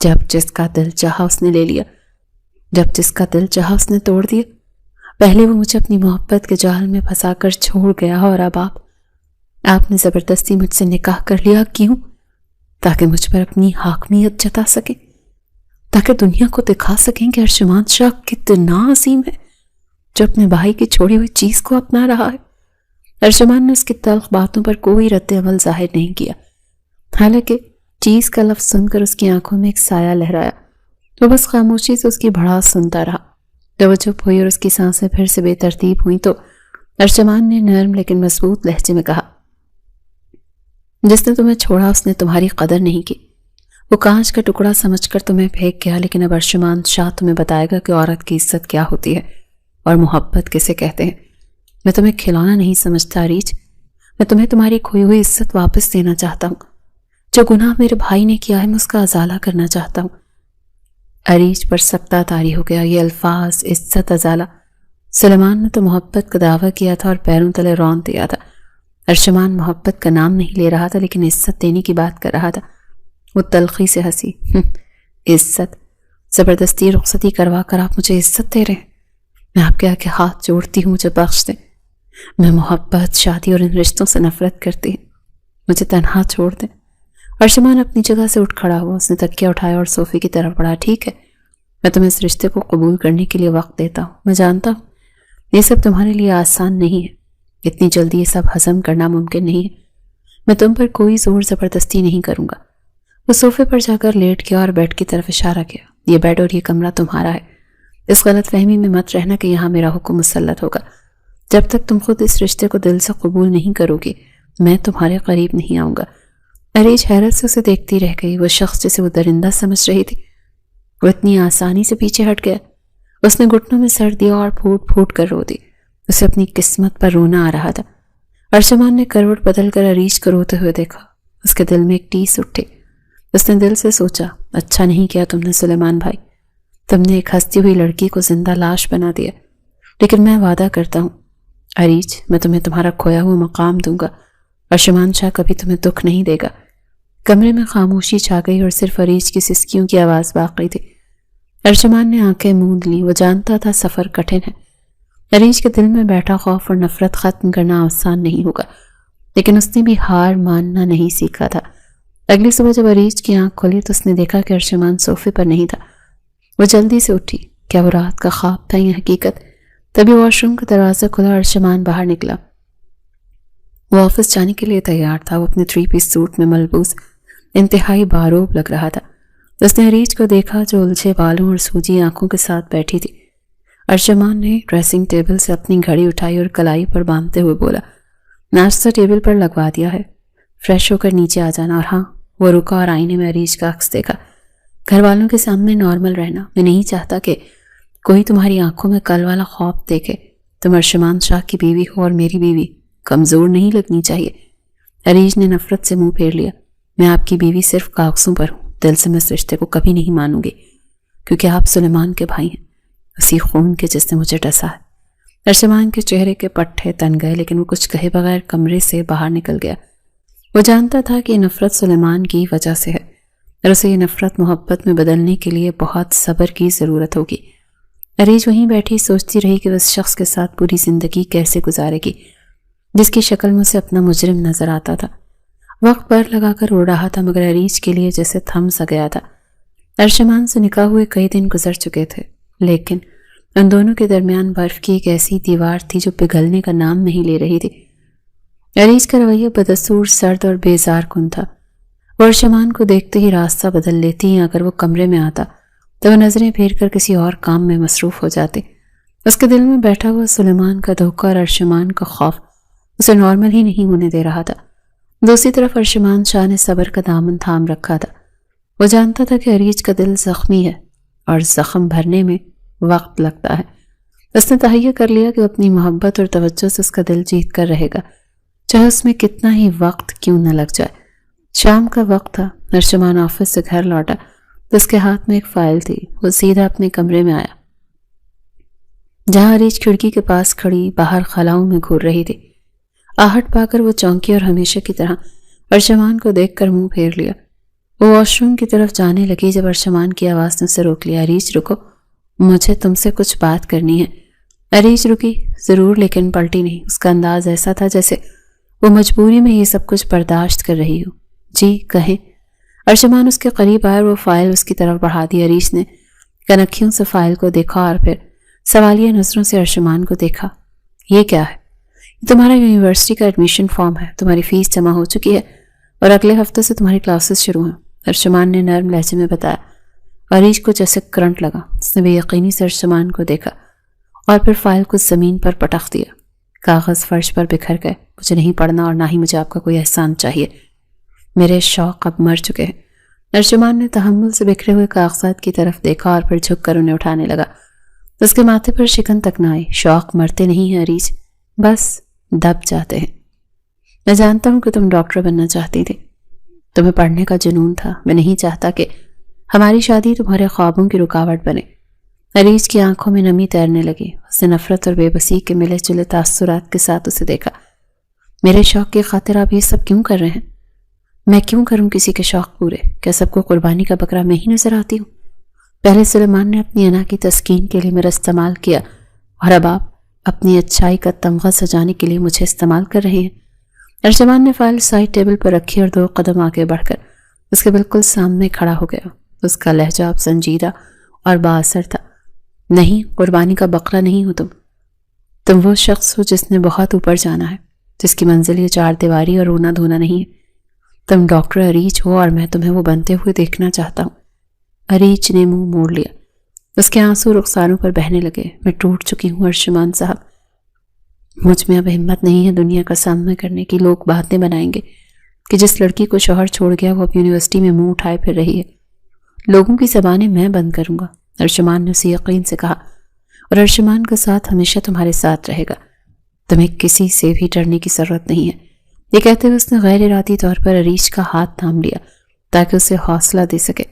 جب جس کا دل چاہا اس نے لے لیا، جب جس کا دل چاہا اس نے توڑ دیا۔ پہلے وہ مجھے اپنی محبت کے جال میں پھنسا کر چھوڑ گیا، اور اب آپ نے زبردستی مجھ سے نکاح کر لیا۔ کیوں؟ تاکہ مجھ پر اپنی حاکمیت جتا سکیں، تاکہ دنیا کو دکھا سکیں کہ ارشمان شاہ کتنا عظیم ہے جو اپنے بھائی کی چھوڑی ہوئی چیز کو اپنا رہا ہے۔ ارشمان نے اس کی تلخ باتوں پر کوئی رد عمل ظاہر نہیں کیا، حالانکہ چیز کا لفظ سن کر اس کی آنکھوں میں ایک سایہ لہرایا۔ وہ بس خاموشی سے اس کی بھڑاس سنتا رہا۔ جب وہ چپ ہوئی اور اس کی سانسیں پھر سے بے ترتیب ہوئیں تو ارشمان نے نرم لیکن مضبوط لہجے میں کہا، جس نے تمہیں چھوڑا اس نے تمہاری قدر نہیں کی۔ وہ کانچ کا ٹکڑا سمجھ کر تمہیں پھینک گیا، لیکن اب ارشمان شاہ تمہیں بتائے گا کہ عورت کی عزت کیا ہوتی ہے اور محبت کسے کہتے ہیں۔ میں تمہیں کھلونا نہیں سمجھتا اریج، میں تمہیں تمہاری کھوئی ہوئی عزت واپس دینا چاہتا ہوں۔ جو گناہ میرے بھائی نے کیا ہے میں اس کا ازالہ کرنا چاہتا ہوں۔ اریج پر سکتہ طاری ہو گیا۔ یہ الفاظ، عزت، ازالہ، سلیمان نے تو محبت کا دعویٰ کیا تھا اور پیروں تلے رون دیا تھا۔ ارشمان محبت کا نام نہیں لے رہا تھا لیکن عزت دینے کی بات کر رہا تھا۔ وہ تلخی سے ہنسی۔ عزت؟ زبردستی رخصتی کروا کر آپ مجھے عزت دے رہے ہیں؟ میں آپ کے آگے ہاتھ جوڑتی ہوں، مجھے بخش دیں۔ میں محبت، شادی اور ان رشتوں سے نفرت کرتی ہوں، مجھے تنہا چھوڑ دیں۔ ارشمان اپنی جگہ سے اٹھ کھڑا ہوا، اس نے تکیہ اٹھایا اور صوفے کی طرف بڑھا۔ ٹھیک ہے، میں تمہیں اس رشتے کو قبول کرنے کے لیے وقت دیتا ہوں۔ میں جانتا ہوں یہ سب تمہارے لیے آسان نہیں ہے، اتنی جلدی یہ سب ہضم کرنا ممکن نہیں ہے۔ میں تم پر کوئی زور زبردستی نہیں کروں گا۔ وہ صوفے پر جا کر لیٹ گیا اور بیڈ کی طرف اشارہ کیا۔ یہ بیڈ اور یہ کمرہ تمہارا ہے، اس غلط فہمی میں مت رہنا کہ یہاں میرا حکم مسلط ہوگا۔ جب تک تم خود اس رشتے کو دل سے قبول نہیں کرو گی میں تمہارے قریب نہیں آؤں گا۔ اریج حیرت سے اسے دیکھتی رہ گئی۔ وہ شخص جسے وہ درندہ سمجھ رہی تھی وہ اتنی آسانی سے پیچھے ہٹ گیا۔ اس نے گھٹنوں میں سر دیا اور پھوٹ پھوٹ کر رو دی۔ اسے اپنی قسمت پر رونا آ رہا تھا۔ ارشمان نے کروٹ بدل کر اریج کو روتے ہوئے دیکھا۔ اس کے دل میں ایک ٹیس اٹھی۔ اس نے دل سے سوچا، اچھا نہیں کیا تم نے سلیمان بھائی، تم نے ایک ہستی ہوئی لڑکی کو زندہ لاش بنا دیا۔ لیکن میں وعدہ کرتا ہوں اریج، میں تمہیں تمہارا کھویا ہوا مقام دوں گا۔ ارشمان شاہ کبھی تمہیں دکھ نہیں دے گا۔ کمرے میں خاموشی چھا گئی اور صرف اریج کی سسکیوں کی آواز باقی تھی۔ ارشمان نے آنکھیں موند لیں۔ وہ جانتا تھا سفر کٹھن ہے، اریج کے دل میں بیٹھا خوف اور نفرت ختم کرنا آسان نہیں ہوگا، لیکن اس نے بھی ہار ماننا نہیں سیکھا تھا۔ اگلی صبح جب اریج کی آنکھ کھلی تو اس نے دیکھا کہ ارشمان صوفے پر نہیں تھا۔ وہ جلدی سے اٹھی۔ کیا وہ رات کا خواب تھا یا حقیقت؟ تبھی واش روم کا دروازہ کھلا اور ارشمان باہر نکلا۔ وہ آفس جانے کے لیے تیار تھا۔ وہ اپنے 3 پیس سوٹ میں ملبوس انتہائی باروب لگ رہا تھا۔ اس نے اریج کو دیکھا جو الجھے بالوں اور سوجی آنکھوں کے ساتھ بیٹھی تھی۔ ارشمان نے ڈریسنگ ٹیبل سے اپنی گھڑی اٹھائی اور کلائی پر باندھتے ہوئے بولا، ناشتہ ٹیبل پر لگوا دیا ہے، فریش ہو کر نیچے آ جانا۔ اور ہاں، وہ رکا اور آئینے میں اریج کا عکس دیکھا۔ گھر والوں کے سامنے نارمل رہنا، میں نہیں چاہتا کہ کوئی تمہاری آنکھوں میں کل والا خواب دیکھے۔ تم ارشمان شاہ کی بیوی ہو اور میری بیوی کمزور نہیں لگنی چاہیے۔ اریج نے نفرت سے منہ پھیر لیا۔ میں آپ کی بیوی صرف کاغذوں پر ہوں، دل سے میں اس رشتے کو کبھی نہیں مانوں گی، کیونکہ آپ سلیمان کے بھائی ہیں، اسی خون کے جس نے مجھے ڈسا ہے۔ ارشمان کے چہرے کے پٹھے تن گئے، لیکن وہ کچھ کہے بغیر کمرے سے باہر نکل گیا۔ وہ جانتا تھا کہ یہ نفرت سلیمان کی وجہ سے ہے اور اسے یہ نفرت محبت میں بدلنے کے لیے بہت صبر کی ضرورت ہوگی۔ اریج وہیں بیٹھی سوچتی رہی کہ وہ اس شخص کے ساتھ پوری زندگی کیسے گزارے گی جس کی شکل میں اسے اپنا مجرم نظر آتا تھا۔ وقت پر لگا کر رو رہا تھا مگر اریج کے لیے جیسے تھم سا گیا تھا۔ ارشمان سے نکاح ہوئے کئی دن گزر چکے تھے، لیکن ان دونوں کے درمیان برف کی ایک ایسی دیوار تھی جو پگھلنے کا نام نہیں لے رہی تھی۔ اریج کا رویہ بدسور، سرد اور بیزار کن تھا۔ وہ ارشمان کو دیکھتے ہی راستہ بدل لیتی، یا اگر وہ کمرے میں آتا تو وہ نظریں پھیر کر کسی اور کام میں مصروف ہو جاتے۔ اس کے دل میں بیٹھا ہوا سلیمان کا دھوکہ اور ارشمان کا خوف اسے نارمل ہی نہیں ہونے دے رہا تھا۔ دوسری طرف ارشمان شاہ نے صبر کا دامن تھام رکھا تھا۔ وہ جانتا تھا کہ اریج کا دل زخمی ہے اور زخم بھرنے میں وقت لگتا ہے۔ اس نے تہیہ کر لیا کہ وہ اپنی محبت اور توجہ سے اس کا دل جیت کر رہے گا، چاہے اس میں کتنا ہی وقت کیوں نہ لگ جائے۔ شام کا وقت تھا۔ ارشمان آفس سے گھر لوٹا تو اس کے ہاتھ میں ایک فائل تھی۔ وہ سیدھا اپنے کمرے میں آیا جہاں اریج کھڑکی کے پاس کھڑی باہر خلاؤں میں گھور رہی تھی۔ آہٹ پا کر وہ چونکی اور ہمیشہ کی طرح ارشمان کو دیکھ کر منہ پھیر لیا۔ وہ واش روم کی طرف جانے لگی جب ارشمان کی آواز نے اسے روک لیا۔ اریج رکو، مجھے تم سے کچھ بات کرنی ہے۔ عریش رکی ضرور لیکن پلٹی نہیں. اس کا انداز ایسا تھا جیسے وہ مجبوری میں یہ سب کچھ برداشت کر رہی ہو. جی کہیں. ارشمان اس کے قریب آئے اور وہ فائل اس کی طرف بڑھا دی. عریش نے کنکھیوں سے فائل کو دیکھا اور پھر سوالیہ نظروں سے ارشمان کو دیکھا. یہ کیا ہے؟ یہ تمہارا یونیورسٹی کا ایڈمیشن فارم ہے. تمہاری فیس جمع ہو چکی ہے اور اگلے ہفتے سے تمہاری کلاسز شروع ہیں. ارشمان نے نرم لہجے میں بتایا. عریش کو جیسے کرنٹ لگا. اس نے بے یقینی سے ارشمان کو دیکھا اور پھر فائل کو زمین پر پٹخ دیا. کاغذ فرش پر بکھر گئے. مجھے نہیں پڑھنا اور نہ ہی مجھے آپ کا کوئی احسان چاہیے. میرے شوق اب مر چکے ہیں. ارشمان نے تحمل سے بکھرے ہوئے کاغذات کی طرف دیکھا اور پھر جھک کر انہیں اٹھانے لگا. اس کے ماتھے پر شکن تک نہ آئی. شوق مرتے نہیں ہیں عریش، بس دب جاتے ہیں. میں جانتا ہوں کہ تم ڈاکٹر بننا چاہتی تھی. تمہیں پڑھنے کا جنون تھا. میں نہیں چاہتا کہ ہماری شادی تمہارے خوابوں کی رکاوٹ بنے. عریش کی آنکھوں میں نمی تیرنے لگی. اس نے نفرت اور بے بسی کے ملے جلے تاثرات کے ساتھ اسے دیکھا. میرے شوق کی خاطر آپ یہ سب کیوں کر رہے ہیں؟ میں کیوں کروں کسی کے شوق پورے؟ کیا سب کو قربانی کا بکرا میں ہی نظر آتی ہوں؟ پہلے سلیمان نے اپنی انا کی تسکین کے لیے میرا استعمال کیا اور اب آپ اپنی اچھائی کا تمغہ سجانے کے لیے مجھے استعمال کر رہے ہیں. ارشمان نے فائل سائڈ ٹیبل پر رکھی اور 2 قدم آگے بڑھ کر اس کے بالکل سامنے کھڑا ہو گیا. اس کا لہجہ اب سنجیدہ اور بااثر تھا. نہیں، قربانی کا بکرا نہیں ہو تم وہ شخص ہو جس نے بہت اوپر جانا ہے، جس کی منزل یہ 4 دیواری اور رونا دھونا نہیں ہے. تم ڈاکٹر عریش ہو اور میں تمہیں وہ بنتے ہوئے دیکھنا چاہتا ہوں. عریش نے منہ موڑ لیا. اس کے آنسو رخساروں پر بہنے لگے. میں ٹوٹ چکی ہوں ارشمان صاحب. مجھ میں اب ہمت نہیں ہے دنیا کا سامنا کرنے کی. لوگ باتیں بنائیں گے کہ جس لڑکی کو شوہر چھوڑ گیا وہ اب یونیورسٹی میں منہ اٹھائے پھر رہی ہے. لوگوں کی زبانیں میں بند کروں گا. ارشمان نے اسے یقین سے کہا. اور ارشمان کا ساتھ ہمیشہ تمہارے ساتھ رہے گا. تمہیں کسی سے بھی ڈرنے کی ضرورت نہیں ہے. یہ کہتے ہوئے اس نے غیر ارادی طور پر عریش کا ہاتھ تھام لیا تاکہ اسے حوصلہ دے سکے.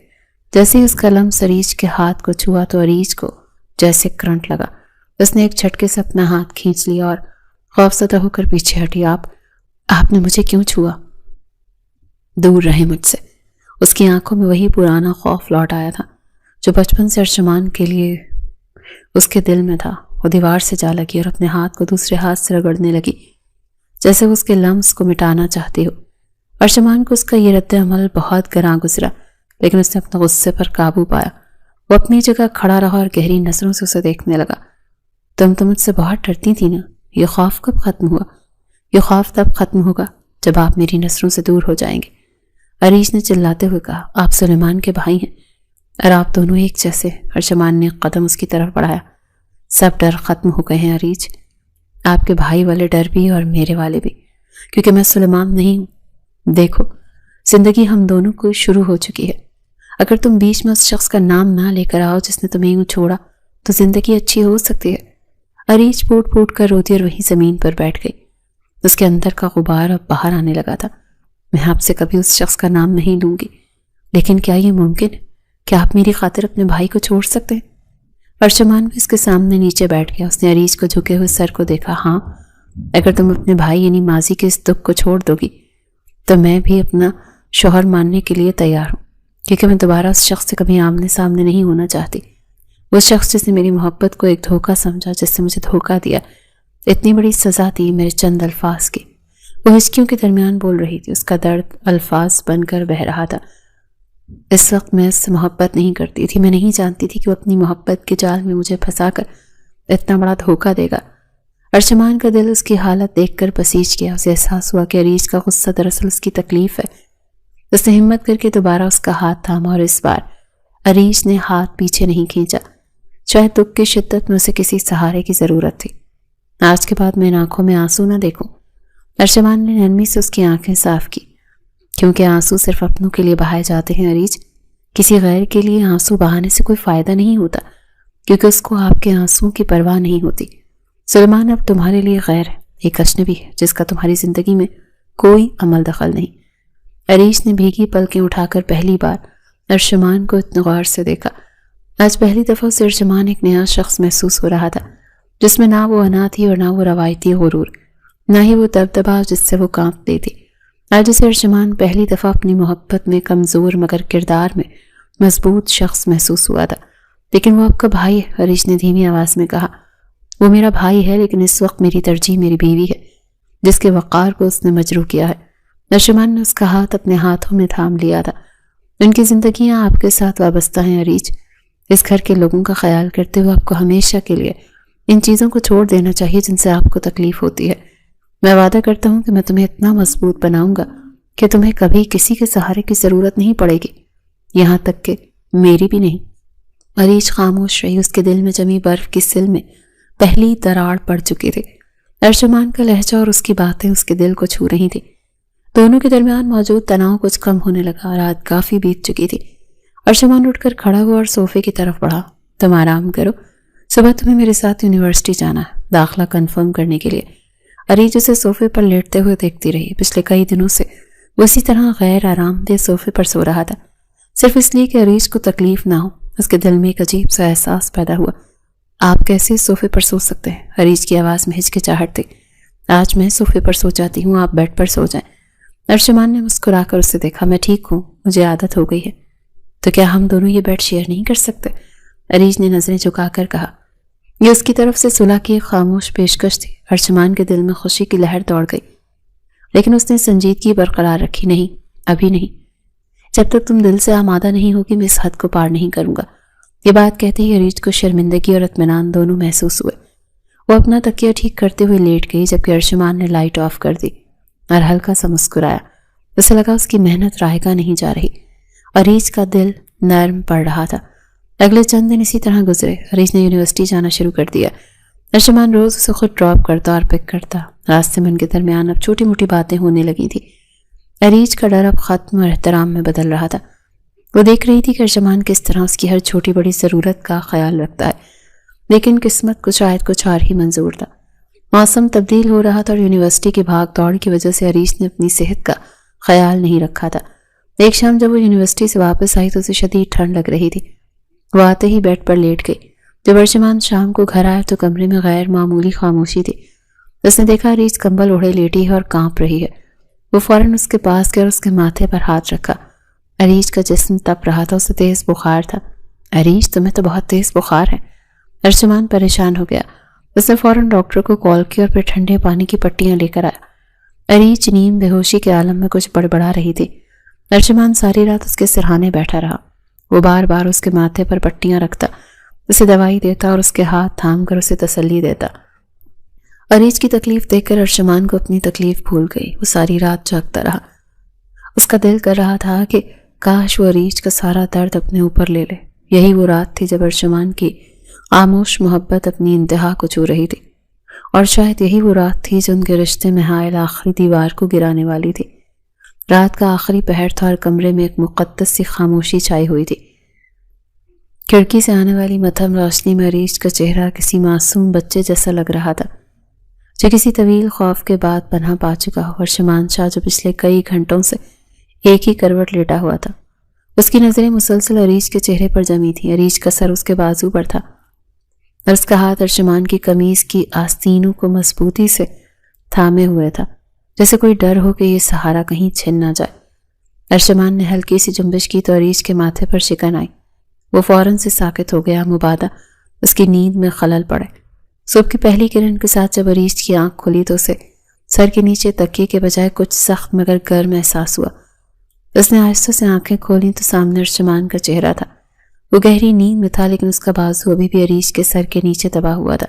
جیسے ہی اس کا لمس عریش کے ہاتھ کو چھوا تو عریش کو جیسے کرنٹ لگا. اس نے ایک جھٹکے سے اپنا ہاتھ کھینچ لیا اور خوفزدہ ہو کر پیچھے ہٹی. آپ نے مجھے کیوں چھوا؟ دور رہے مجھ سے. اس کی آنکھوں میں وہی پرانا خوف لوٹ آیا تھا جو بچپن سے ارشمان کے لیے اس کے دل میں تھا. وہ دیوار سے جا لگی اور اپنے ہاتھ کو دوسرے ہاتھ سے رگڑنے لگی جیسے وہ اس کے لمس کو مٹانا چاہتی ہو. ارشمان کو اس کا یہ رد عمل بہت گراں گزرا لیکن اس نے اپنے غصے پر قابو پایا. وہ اپنی جگہ کھڑا رہا اور گہری نظروں سے اسے دیکھنے لگا. تم تو مجھ سے بہت ڈرتی تھی نا. یہ خوف کب ختم ہوا؟ یہ خوف تب ختم ہوگا جب آپ میری نظروں سے دور ہو جائیں گے. عریش نے چلاتے ہوئے کہا. آپ سلیمان کے بھائی ہیں اور آپ دونوں ایک جیسے. ارشمان نے قدم اس کی طرف بڑھایا. سب ڈر ختم ہو گئے ہیں عریش. آپ کے بھائی والے ڈر بھی اور میرے والے بھی، کیونکہ میں سلیمان نہیں ہوں. دیکھو، زندگی ہم دونوں کو شروع ہو چکی ہے. اگر تم بیچ میں اس شخص کا نام نہ لے کر آؤ جس نے تمہیں یوں چھوڑا تو زندگی اچھی ہو سکتی ہے. عریش پھوٹ پھوٹ کر روتی اور وہیں زمین پر بیٹھ گئی. اس کے اندر کا غبار اب باہر آنے لگا تھا. میں آپ سے کبھی اس شخص کا نام نہیں لوں گی، لیکن کیا یہ ممکن ہے کہ آپ میری خاطر اپنے بھائی کو چھوڑ سکتے ہیں؟ ارشمان بھی اس کے سامنے نیچے بیٹھ گیا. اس نے عریش کو جھکے ہوئے سر کو دیکھا. ہاں، اگر تم اپنے بھائی یعنی ماضی کے اس دکھ کو چھوڑ دو گی تو میں بھی اپنا شوہر ماننے کے لیے تیار ہوں، کیونکہ میں دوبارہ اس شخص سے کبھی آمنے سامنے نہیں ہونا چاہتی. وہ شخص جس نے میری محبت کو ایک دھوکہ سمجھا، جس نے مجھے دھوکہ دیا، اتنی بڑی سزا دی میرے چند الفاظ کی. وہ ہچکیوں کے درمیان بول رہی تھی. اس کا درد الفاظ بن کر بہہ رہا تھا. اس وقت میں اس سے محبت نہیں کرتی تھی. میں نہیں جانتی تھی کہ وہ اپنی محبت کے جال میں مجھے پھنسا کر اتنا بڑا دھوکہ دے گا. ارشمان کا دل اس کی حالت دیکھ کر بسیج گیا. اسے احساس ہوا کہ عریش کا غصہ دراصل اس کی تکلیف ہے. اس نے ہمت کر کے دوبارہ اس کا ہاتھ تھاما اور اس بار عریش نے ہاتھ پیچھے نہیں کھینچا. شاید دکھ کی شدت میں اسے کسی سہارے کی ضرورت تھی. آج کے بعد میں ان آنکھوں میں آنسو نہ دیکھوں. ارشمان نے نرمی سے اس کی آنکھیں صاف کی. کیونکہ آنسو صرف اپنوں کے لیے بہائے جاتے ہیں عریش. کسی غیر کے لیے آنسو بہانے سے کوئی فائدہ نہیں ہوتا، کیونکہ اس کو آپ کے آنسوؤں کی پرواہ نہیں ہوتی. سلیمان اب تمہارے لیے غیر ہے، ایک اجنبی ہے جس کا تمہاری زندگی میں کوئی عمل دخل نہیں. عریش نے بھیگی پلکیں اٹھا کر پہلی بار ارشمان کو اتنے غور سے دیکھا. آج پہلی دفعہ اسے ارشمان ایک نیا شخص محسوس ہو رہا تھا، جس میں نہ وہ انا تھی اور نہ وہ روایتی غرور، نہ ہی وہ دبدبا جس سے وہ کانپتی تھی. آج اسے ارشمان پہلی دفعہ اپنی محبت میں کمزور مگر کردار میں مضبوط شخص محسوس ہوا تھا. لیکن وہ آپ کا بھائی ہے، عریش نے دھیمی آواز میں کہا. وہ میرا بھائی ہے، لیکن اس وقت میری ترجیح میری بیوی ہے جس کے وقار کو اس نے مجروح کیا ہے۔ ارشمان نے اس کا ہاتھ اپنے ہاتھوں میں تھام لیا تھا۔ ان کی زندگیاں آپ کے ساتھ وابستہ ہیں عریج۔ اس گھر کے لوگوں کا خیال کرتے ہوئے آپ کو ہمیشہ کے لیے ان چیزوں کو چھوڑ دینا چاہیے جن سے آپ کو تکلیف ہوتی ہے۔ میں وعدہ کرتا ہوں کہ میں تمہیں اتنا مضبوط بناؤں گا کہ تمہیں کبھی کسی کے سہارے کی ضرورت نہیں پڑے گی، یہاں تک کہ میری بھی نہیں۔ عریج خاموش رہی۔ اس کے دل میں جمی برف کی سل میں پہلی دراڑ پڑ چکی تھی۔ ارشمان کا لہجہ اور اس کی باتیں اس کے دل کو چھو رہی تھی۔ دونوں کے درمیان موجود تناؤ کچھ کم ہونے لگا۔ رات کافی بیت چکی تھی۔ ارشمان اٹھ کر کھڑا ہوا اور صوفے کی طرف بڑھا۔ تم آرام کرو، صبح تمہیں میرے ساتھ یونیورسٹی جانا ہے داخلہ کنفرم کرنے کے لیے۔ عریج اسے صوفے پر لیٹتے ہوئے دیکھتی رہی۔ پچھلے کئی دنوں سے وہ اسی طرح غیر آرام دہ صوفے پر سو رہا تھا، صرف اس لیے کہ عریج کو تکلیف نہ ہو۔ اس کے دل میں ایک عجیب سا احساس پیدا ہوا۔ آپ کیسے اس صوفے پر سو سکتے ہیں؟ عریج کی آواز میں ہچکچاہٹ تھی۔ آج میں صوفے پر سو جاتی ہوں، آپ بیڈ پر سو جائیں۔ ارشمان نے مسکرا کر اسے دیکھا۔ میں ٹھیک ہوں، مجھے عادت ہو گئی ہے۔ تو کیا ہم دونوں یہ بیڈ شیئر نہیں کر سکتے؟ عریج نے نظریں جھکا کر کہا۔ یہ اس کی طرف سے صلح کی ایک خاموش پیشکش تھی۔ ارشمان کے دل میں خوشی کی لہر دوڑ گئی، لیکن اس نے سنجیدگی برقرار رکھی۔ نہیں، ابھی نہیں، جب تک تم دل سے آمادہ نہیں ہوگی میں اس حد کو پار نہیں کروں گا۔ یہ بات کہتے ہی عریج کو شرمندگی اور اطمینان دونوں محسوس ہوئے۔ وہ اپنا تکیہ ٹھیک کرتے ہوئے لیٹ گئی، جبکہ ارشمان نے لائٹ آف کر دی اور ہلکا سا مسکرایا۔ اسے لگا اس کی محنت رائے گاہ نہیں جا رہی۔ عریج کا دل نرم پڑ رہا تھا۔ اگلے چند دن اسی طرح گزرے۔ عریج نے یونیورسٹی جانا شروع کر دیا۔ ارشمان روز اسے خود ڈراپ کرتا اور پک کرتا۔ راستے میں ان کے درمیان اب چھوٹی موٹی باتیں ہونے لگی تھی۔ عریج کا ڈر اب ختم اور احترام میں بدل رہا تھا۔ وہ دیکھ رہی تھی کہ ارشمان کس طرح اس کی ہر چھوٹی بڑی ضرورت کا خیال رکھتا ہے، لیکن قسمت کو شاید کچھ اور ہی منظور تھا۔ موسم تبدیل ہو رہا تھا اور یونیورسٹی کی بھاگ دوڑ کی وجہ سے عریج نے اپنی صحت کا خیال نہیں رکھا تھا۔ ایک شام جب وہ یونیورسٹی سے واپس آئی تو اسے شدید ٹھنڈ لگ رہی تھی۔ وہ آتے ہی بیڈ پر لیٹ گئی۔ جب ارشمان شام کو گھر آیا تو کمرے میں غیر معمولی خاموشی تھی۔ اس نے دیکھا عریج کمبل اوڑھے لیٹی ہے اور کانپ رہی ہے۔ وہ فوراً اس کے پاس گیا اور اس کے ماتھے پر ہاتھ رکھا۔ عریج کا جسم تپ رہا تھا، اسے تیز بخار تھا۔ عریج، تمہیں تو بہت تیز بخار ہے۔ ارشمان پریشان ہو گیا۔ اس نے فوراً ڈاکٹر کو کال کیا اور پھر ٹھنڈے پانی کی پٹیاں لے کر آیا۔ عریج نیم بے ہوشی کے عالم میں کچھ بڑبڑا رہی تھی۔ ارشمان ساری رات اس کے سرہانے بیٹھا رہا۔ وہ بار بار اس کے ماتھے پر پٹیاں رکھتا، اسے دوائی دیتا اور اس کے ہاتھ تھام کر اسے تسلی دیتا۔ عریج کی تکلیف دیکھ کر ارشمان کو اپنی تکلیف بھول گئی۔ وہ ساری رات جاگتا رہا۔ اس کا دل کر رہا تھا کہ کاش وہ عریج کا سارا درد اپنے اوپر لے لے۔ یہی وہ رات تھی جب ارشمان کی خاموش محبت اپنی انتہا کو چھو رہی تھی، اور شاید یہی وہ رات تھی جو ان کے رشتے میں حائل آخری دیوار کو گرانے والی تھی۔ رات کا آخری پہر تھا اور کمرے میں ایک مقدس سی خاموشی چھائی ہوئی تھی۔ کھڑکی سے آنے والی مدھم روشنی میں عریج کا چہرہ کسی معصوم بچے جیسا لگ رہا تھا جو کسی طویل خوف کے بعد پناہ پا چکا ہو۔ ارشمان شاہ جو پچھلے کئی گھنٹوں سے ایک ہی کروٹ لیٹا ہوا تھا، اس کی نظریں مسلسل عریج کے چہرے پر جمی تھیں۔ عریج کا سر اس کے بازو پر تھا اور اس کا ہاتھ ارشمان کی قمیض کی آستینوں کو مضبوطی سے تھامے ہوئے تھا، جیسے کوئی ڈر ہو کہ یہ سہارا کہیں چھن نہ جائے۔ ارشمان نے ہلکی سی جنبش کی تو عریج کے ماتھے پر شکن آئی۔ وہ فوراً سے ساکت ہو گیا، مبادا اس کی نیند میں خلل پڑے۔ صبح کی پہلی کرن کے ساتھ جب عریج کی آنکھ کھلی تو اسے سر کے نیچے تکیے کے بجائے کچھ سخت مگر گرم احساس ہوا۔ اس نے آہستہ سے آنکھیں کھولیں تو سامنے ارشمان کا چہرہ تھا۔ وہ گہری نیند میں تھا، لیکن اس کا بازو ابھی بھی عریج کے سر کے نیچے دبا ہوا تھا۔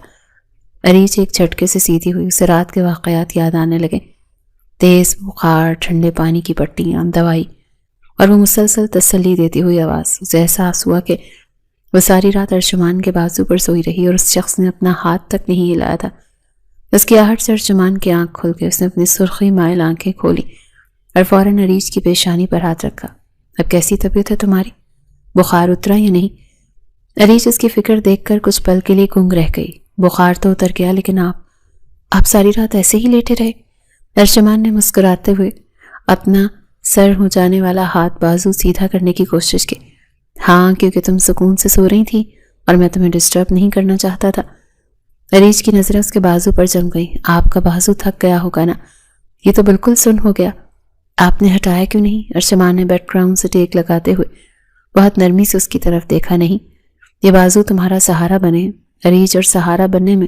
عریج ایک جھٹکے سے سیدھی ہوئی۔ اسے رات کے واقعات یاد آنے لگے، تیز بخار، ٹھنڈے پانی کی پٹیاں، دوائی، اور وہ مسلسل تسلی دیتی ہوئی آواز۔ اسے احساس ہوا کہ وہ ساری رات ارشمان کے بازو پر سوئی رہی اور اس شخص نے اپنا ہاتھ تک نہیں ہلایا تھا۔ اس کی آہٹ سے ارشمان کی آنکھ کھل گئی۔ اس نے اپنی سرخی مائل آنکھیں کھولی اور فوراً عریج کی پیشانی پر ہاتھ رکھا۔ اب کیسی طبیعت ہے تمہاری؟ بخار اترا یا نہیں؟ عریج اس کی فکر دیکھ کر کچھ پل کے لیے گنگ رہ گئی۔ بخار تو اتر گیا، لیکن آپ ساری رات ایسے ہی لیٹے رہے؟ ارشمان نے مسکراتے ہوئے اپنا سر ہو جانے والا ہاتھ بازو سیدھا کرنے کی کوشش کی۔ ہاں، کیونکہ تم سکون سے سو رہی تھی اور میں تمہیں ڈسٹرب نہیں کرنا چاہتا تھا۔ عریج کی نظریں اس کے بازو پر جم گئیں۔ آپ کا بازو تھک گیا ہوگا نا؟ یہ تو بالکل سن ہو گیا، آپ نے ہٹایا کیوں نہیں؟ ارشمان نے بیک گراؤنڈ سے ٹیک لگاتے ہوئے بہت نرمی سے اس کی طرف دیکھا۔ نہیں، یہ بازو تمہارا سہارا بنے۔ عریج، اور سہارا بننے میں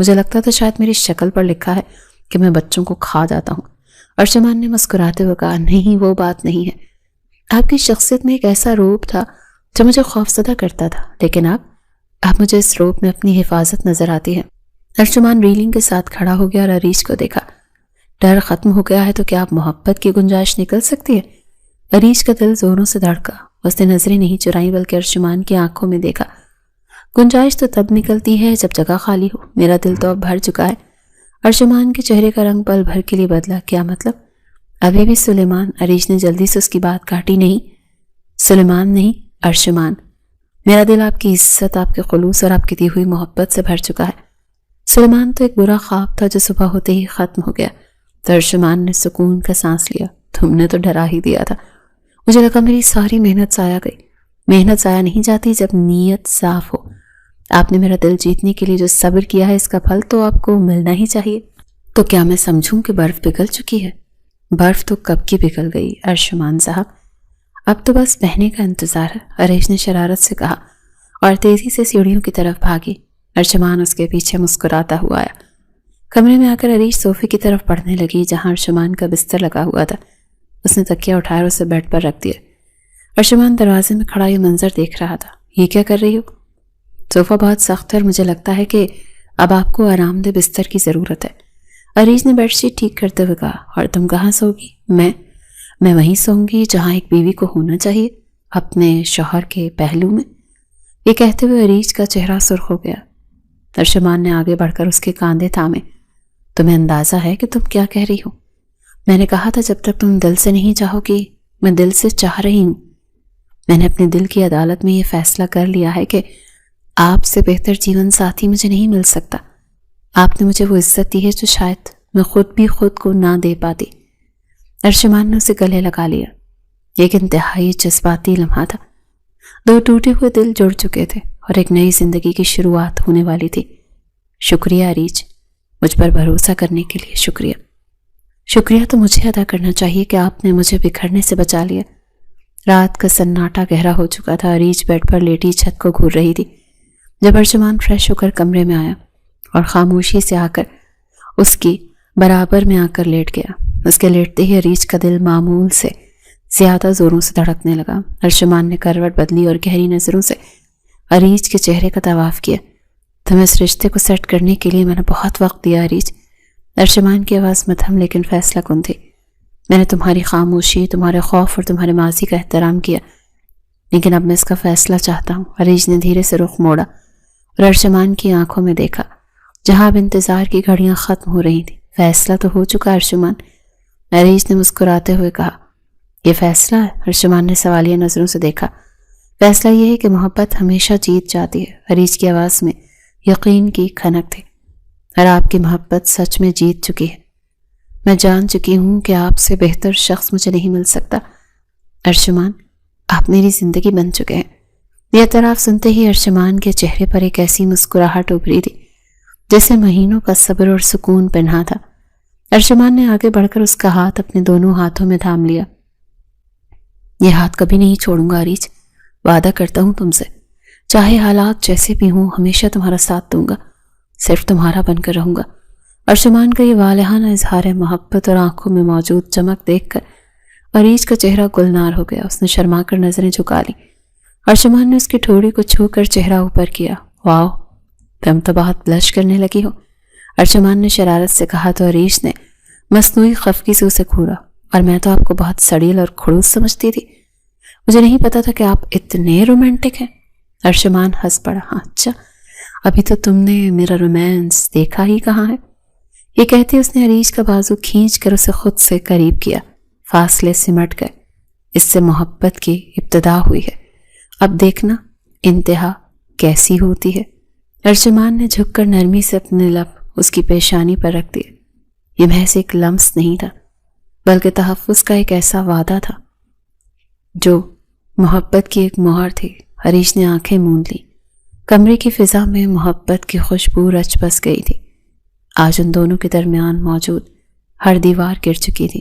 مجھے لگتا تھا شاید میری شکل پر لکھا ہے کہ میں بچوں کو کھا جاتا ہوں۔ ارجمان نے مسکراتے ہوئے کہا، نہیں، وہ بات نہیں ہے۔ آپ کی شخصیت میں ایک ایسا روپ تھا جو مجھے خوفزدہ کرتا تھا، لیکن آپ مجھے اس روپ میں اپنی حفاظت نظر آتی ہے۔ ارجمان ریلنگ کے ساتھ کھڑا ہو گیا اور عریش کو دیکھا۔ ڈر ختم ہو گیا ہے تو کیا آپ محبت کی گنجائش نکل سکتی ہے؟ عریش کا دل زوروں سے دھڑکا۔ اس نے نظریں نہیں چرائیں بلکہ ارجمان کی آنکھوں میں دیکھا۔ گنجائش تو تب نکلتی ہے جب جگہ خالی ہو، میرا دل تو اب بھر چکا ہے۔ ارجمان کے چہرے کا رنگ پل بھر کے لیے بدلا۔ کیا مطلب؟ ابھی بھی سلیمان؟ عریش نے جلدی سے اس کی بات کاٹی۔ نہیں سلیمان نہیں، ارجمان، میرا دل آپ کی عزت، آپ کے خلوص اور آپ کی دی ہوئی محبت سے بھر چکا ہے۔ سلیمان تو ایک برا خواب تھا جو صبح ہوتے ہی ختم ہو گیا۔ تو ارجمان نے سکون کا سانس لیا۔ تم نے تو ڈرا ہی دیا تھا۔ مجھے لگا میری ساری محنت ضائع گئی۔ محنت ضائع نہیں جاتی جب نیت صاف ہو۔ آپ نے میرا دل جیتنے کے لیے جو صبر کیا ہے، اس کا پھل تو آپ کو ملنا ہی چاہیے۔ تو کیا میں سمجھوں کہ برف پگھل چکی ہے؟ برف تو کب کی پگھل گئی ارجمان صاحب، اب تو بس بہنے کا انتظار ہے، عریش نے شرارت سے کہا اور تیزی سے سیڑھیوں کی طرف بھاگی۔ ارجمان اس کے پیچھے مسکراتا ہوا آیا۔ کمرے میں آ کر عریش صوفے کی طرف پڑھنے لگی جہاں ارجمان کا بستر لگا ہوا تھا۔ اس نے تکیہ اٹھایا اور اسے بیڈ پر رکھ دیا۔ ارجمان دروازے میں کھڑا یہ منظر دیکھ رہا تھا۔ یہ کیا کر رہی ہو؟ صوفہ بہت سخت ہے اور مجھے لگتا ہے کہ اب آپ کو آرام دہ بستر کی ضرورت ہے، عریش نے بیڈ شیٹ ٹھیک کرتے ہوئے کہا۔ اور تم کہاں سو گی؟ میں وہیں سوؤں گی جہاں ایک بیوی کو ہونا چاہیے، اپنے شوہر کے پہلو میں۔ یہ کہتے ہوئے عریش کا چہرہ سرخ ہو گیا۔ ارجمان نے آگے بڑھ کر اس کے کاندھے تھامے۔ تمہیں اندازہ ہے کہ تم کیا کہہ رہی ہو؟ میں نے کہا تھا جب تک تم دل سے نہیں چاہو گی، میں دل سے چاہ رہی ہوں۔ میں نے اپنے دل کی عدالت میں یہ فیصلہ کر لیا ہے کہ آپ سے بہتر جیون ساتھی مجھے نہیں مل سکتا۔ آپ نے مجھے وہ عزت دی ہے جو شاید میں خود بھی خود کو نہ دے پاتی۔ ارجمان نے اسے گلے لگا لیا۔ ایک انتہائی جذباتی لمحہ تھا۔ دو ٹوٹے ہوئے دل جڑ چکے تھے اور ایک نئی زندگی کی شروعات ہونے والی تھی۔ شکریہ عریش، مجھ پر بھروسہ کرنے کے لیے شکریہ۔ شکریہ تو مجھے ادا کرنا چاہیے کہ آپ نے مجھے بکھرنے سے بچا لیا۔ رات کا سناٹا گہرا ہو چکا تھا۔ عریش بیڈ پر لیٹی چھت کو گھور رہی تھی جب ارجمان فریش ہو کر کمرے میں آیا اور خاموشی سے آ کر اس کی برابر میں آ کر لیٹ گیا۔ اس کے لیٹتے ہی عریش کا دل معمول سے زیادہ زوروں سے دھڑکنے لگا۔ ارجمان نے کروٹ بدلی اور گہری نظروں سے عریش کے چہرے کا طواف کیا۔ تمہیں اس رشتے کو سیٹ کرنے کے لیے میں نے بہت وقت دیا عریش۔ ارجمان کی آواز مدھم لیکن فیصلہ کن تھی۔ میں نے تمہاری خاموشی، تمہارے خوف اور تمہارے ماضی کا احترام کیا، لیکن اب میں اس کا فیصلہ چاہتا ہوں۔ عریش نے دھیرے سے رخ موڑا اور ارجمان کی آنکھوں میں دیکھا جہاں اب انتظار کی گھڑیاں ختم ہو رہی تھیں۔ فیصلہ تو ہو چکا ارجمان، عریش نے مسکراتے ہوئے کہا۔ یہ فیصلہ ہے؟ ارجمان نے سوالیہ نظروں سے دیکھا۔ فیصلہ یہ ہے کہ محبت ہمیشہ جیت جاتی ہے۔ عریش کی آواز میں یقین کی کھنک تھی۔ اور آپ کی محبت سچ میں جیت چکی ہے۔ میں جان چکی ہوں کہ آپ سے بہتر شخص مجھے نہیں مل سکتا۔ ارجمان، آپ میری زندگی بن چکے ہیں۔ یہ اعتراف سنتے ہی ارجمان کے چہرے پر ایک ایسی مسکراہٹ ابھری تھی جیسے مہینوں کا صبر اور سکون پنہا تھا۔ ارجمان نے آگے بڑھ کر اس کا ہاتھ اپنے دونوں ہاتھوں میں تھام لیا۔ یہ ہاتھ کبھی نہیں چھوڑوں گا عریش، وعدہ کرتا ہوں تم سے، چاہے حالات جیسے بھی ہوں ہمیشہ تمہارا ساتھ دوں گا، صرف تمہارا بن کر رہوں گا۔ ارجمان کا یہ والہانہ اظہار محبت اور آنکھوں میں موجود چمک دیکھ کر عریش کا چہرہ گلنار ہو گیا۔ اس نے شرما کر نظریں جھکا لی۔ ارجمان نے اس کی ٹھوڑی کو چھو کر چہرہ اوپر کیا۔ واو، تم تو بہت بلش کرنے لگی ہو، ارجمان نے شرارت سے کہا تو عریش نے مصنوعی خفگی سے اسے گھورا۔ اور میں تو آپ کو بہت سڑیل اور کھڑوس سمجھتی تھی، مجھے نہیں پتا تھا کہ آپ اتنے رومانٹک ہیں۔ ارجمان ہنس پڑا۔ اچھا، ابھی تو تم نے میرا رومانس دیکھا ہی کہاں ہے؟ یہ کہتے اس نے عریش کا بازو کھینچ کر اسے خود سے قریب کیا۔ فاصلے سمٹ گئے۔ اس سے محبت کی ابتدا ہوئی ہے، اب دیکھنا انتہا کیسی ہوتی ہے۔ ارجمان نے جھک کر نرمی سے اپنے لب اس کی پیشانی پر رکھ دیے۔ یہ محض ایک لمس نہیں تھا بلکہ تحفظ کا ایک ایسا وعدہ تھا جو محبت کی ایک مہر تھی۔ عریش نے آنکھیں موند لی۔ کمرے کی فضا میں محبت کی خوشبو رچ بس گئی تھی۔ آج ان دونوں کے درمیان موجود ہر دیوار گر چکی تھی۔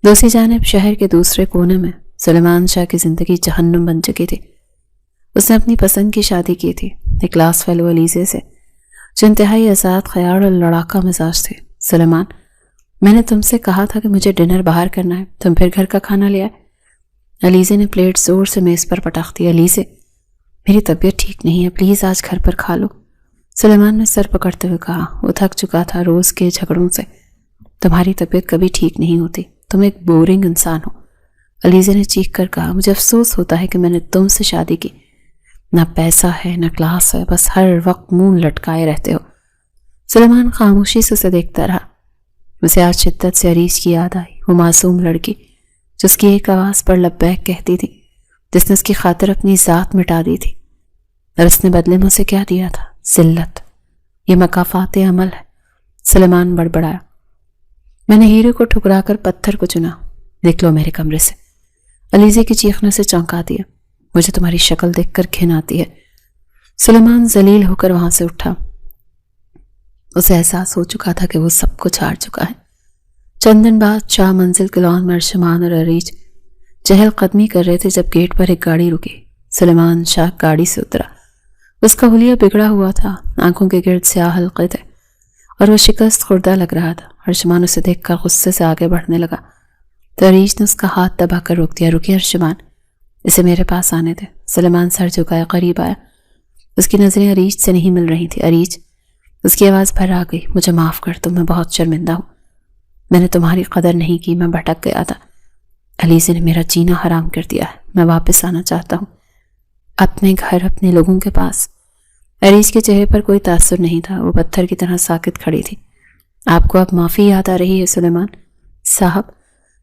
دوسری جانب شہر کے دوسرے کونے میں سلیمان شاہ کی زندگی جہنم بن چکی تھی۔ اس نے اپنی پسند کی شادی کی تھی، ایک کلاس فیلو علیزے سے جو انتہائی آزاد خیال اور لڑاکا مزاج تھے۔ سلیمان، میں نے تم سے کہا تھا کہ مجھے ڈنر باہر کرنا ہے، تم پھر گھر کا کھانا لے آئے۔ علیزے نے پلیٹ زور سے میز پر پٹاخ دی۔ علیزے، میری طبیعت ٹھیک نہیں ہے، پلیز آج گھر پر کھا لو۔ سلیمان نے سر پکڑتے ہوئے کہا، وہ تھک چکا تھا روز کے جھگڑوں سے۔ تمہاری طبیعت کبھی ٹھیک نہیں ہوتی، تم ایک بورنگ انسان ہو۔ علیزے نے چیخ کر کہا، مجھے افسوس ہوتا ہے کہ میں نے تم سے شادی کی۔ نہ پیسہ ہے نہ کلاس ہے، بس ہر وقت منہ لٹکائے رہتے ہو۔ سلیمان خاموشی سے اسے دیکھتا رہا۔ اسے آج شدت سے عریش کی یاد آئی، وہ معصوم لڑکی جس کی ایک آواز پر لبیک کہتی تھی، جس نے اس کی خاطر اپنی ذات مٹا دی تھی، اور اس نے بدلے میں اسے کیا دیا تھا؟ ذلت۔ یہ مکافات عمل ہے۔ سلیمان بڑبڑایا، میں نے ہیرے کو ٹھکرا کر پتھر کو چنا، نکلو میرے کمرے سے۔ علیزے کی چیخنے سے چونکا دیا، مجھے تمہاری شکل دیکھ کر گھن آتی ہے۔ سلیمان ذلیل ہو کر وہاں سے اٹھا۔ اسے احساس ہو چکا تھا کہ وہ سب کچھ ہار چکا ہے۔ چند دن بعد شاہ منزل کے لان میں ارشمان اور عریج چہل قدمی کر رہے تھے جب گیٹ پر ایک گاڑی رکی۔ سلیمان شاہ گاڑی سے اترا۔ اس کا حلیہ بگڑا ہوا تھا، آنکھوں کے گرد سیاہ حلقے تھے اور وہ شکست خوردہ لگ رہا تھا۔ ارشمان اسے دیکھ کر غصے سے آگے بڑھنے لگا تو عریج نے اس کا ہاتھ دبا کر روک دیا۔ رکیے ارشمان، اسے میرے پاس آنے دے۔ سلیمان سر جھکایا قریب آیا۔ اس کی نظریں عریج سے نہیں مل رہی تھی۔ عریج، اس کی آواز بھر آ گئی، مجھے معاف کر دو، میں بہت شرمندہ ہوں، میں نے تمہاری قدر نہیں کی، میں بھٹک گیا تھا۔ علیزے نے میرا جینا حرام کر دیا ہے، میں واپس آنا چاہتا ہوں اپنے گھر، اپنے لوگوں کے پاس۔ عریج کے چہرے پر کوئی تاثر نہیں تھا، وہ پتھر کی طرح ساکت کھڑی تھی۔ آپ کو اب معافی یاد آ رہی ہے سلیمان صاحب،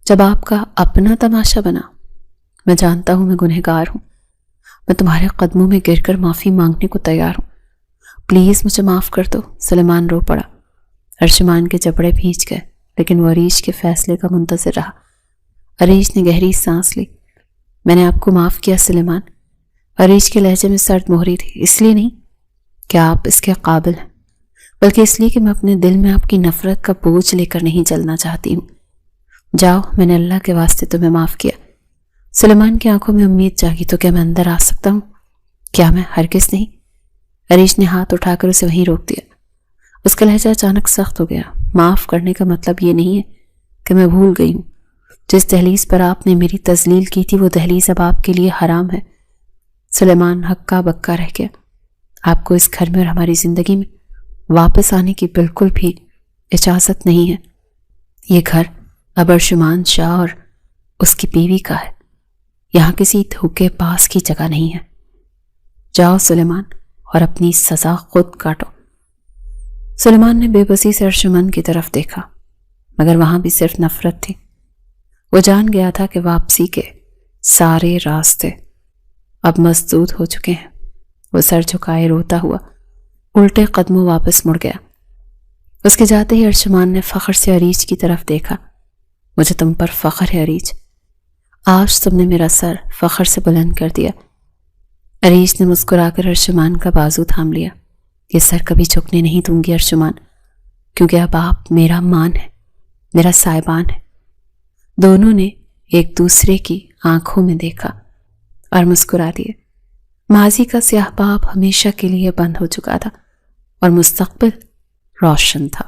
جب آپ کا اپنا تماشا بنا؟ میں جانتا ہوں میں گنہگار ہوں، میں تمہارے قدموں میں گر کر معافی مانگنے کو تیار ہوں، پلیز مجھے معاف کر دو۔ سلیمان رو پڑا۔ ارشمان کے جبڑے بھیج گئے، لیکن وہ عریج کے فیصلے کا منتظر رہا۔ عریج نے گہری سانس لی۔ میں نے آپ کو معاف کیا سلیمان۔ عریج کے لہجے میں سرد مہری تھی۔ اس لیے نہیں کہ آپ اس کے قابل ہیں، بلکہ اس لیے کہ میں اپنے دل میں آپ کی نفرت کا بوجھ لے کر نہیں چلنا چاہتی ہوں۔ جاؤ، میں نے اللہ کے واسطے تمہیں معاف کیا۔ سلیمان کی آنکھوں میں امید جاگی، تو کیا میں اندر آ سکتا ہوں؟ کیا میں؟ ہرگز نہیں۔ عریج نے ہاتھ اٹھا کر اسے وہیں روک دیا۔ اس کا لہجہ اچانک سخت ہو گیا۔ معاف کرنے کا مطلب یہ نہیں ہے کہ میں بھول گئی ہوں۔ جس دہلیز پر آپ نے میری تذلیل کی تھی، وہ دہلیز اب آپ کے لیے حرام ہے۔ سلیمان ہکا بکا رہ گیا۔ آپ کو اس گھر میں اور ہماری زندگی میں واپس آنے کی بالکل بھی اجازت نہیں ہے۔ یہ گھر اب ارشمان شاہ اور اس کی بیوی کا ہے، یہاں کسی دھوکے باز کی جگہ نہیں ہے۔ جاؤ سلیمان، اور اپنی سزا خود کاٹو۔ سلیمان نے بے بسی سے ارشمان کی طرف دیکھا، مگر وہاں بھی صرف نفرت تھی۔ وہ جان گیا تھا کہ واپسی کے سارے راستے اب مسدود ہو چکے ہیں۔ وہ سر جھکائے روتا ہوا الٹے قدموں واپس مڑ گیا۔ اس کے جاتے ہی ارشمان نے فخر سے عریج کی طرف دیکھا۔ مجھے تم پر فخر ہے عریج، آج تم نے میرا سر فخر سے بلند کر دیا۔ عریج نے مسکرا کر ارشمان کا بازو تھام لیا۔ یہ سر کبھی جھکنے نہیں دوں گی ارشمان، کیونکہ اب آپ میرا مان ہے، میرا سائبان ہے۔ دونوں نے ایک دوسرے کی آنکھوں میں دیکھا اور مسکرا دیے۔ ماضی کا سیاہ باب ہمیشہ کے لیے بند ہو چکا تھا اور مستقبل روشن تھا۔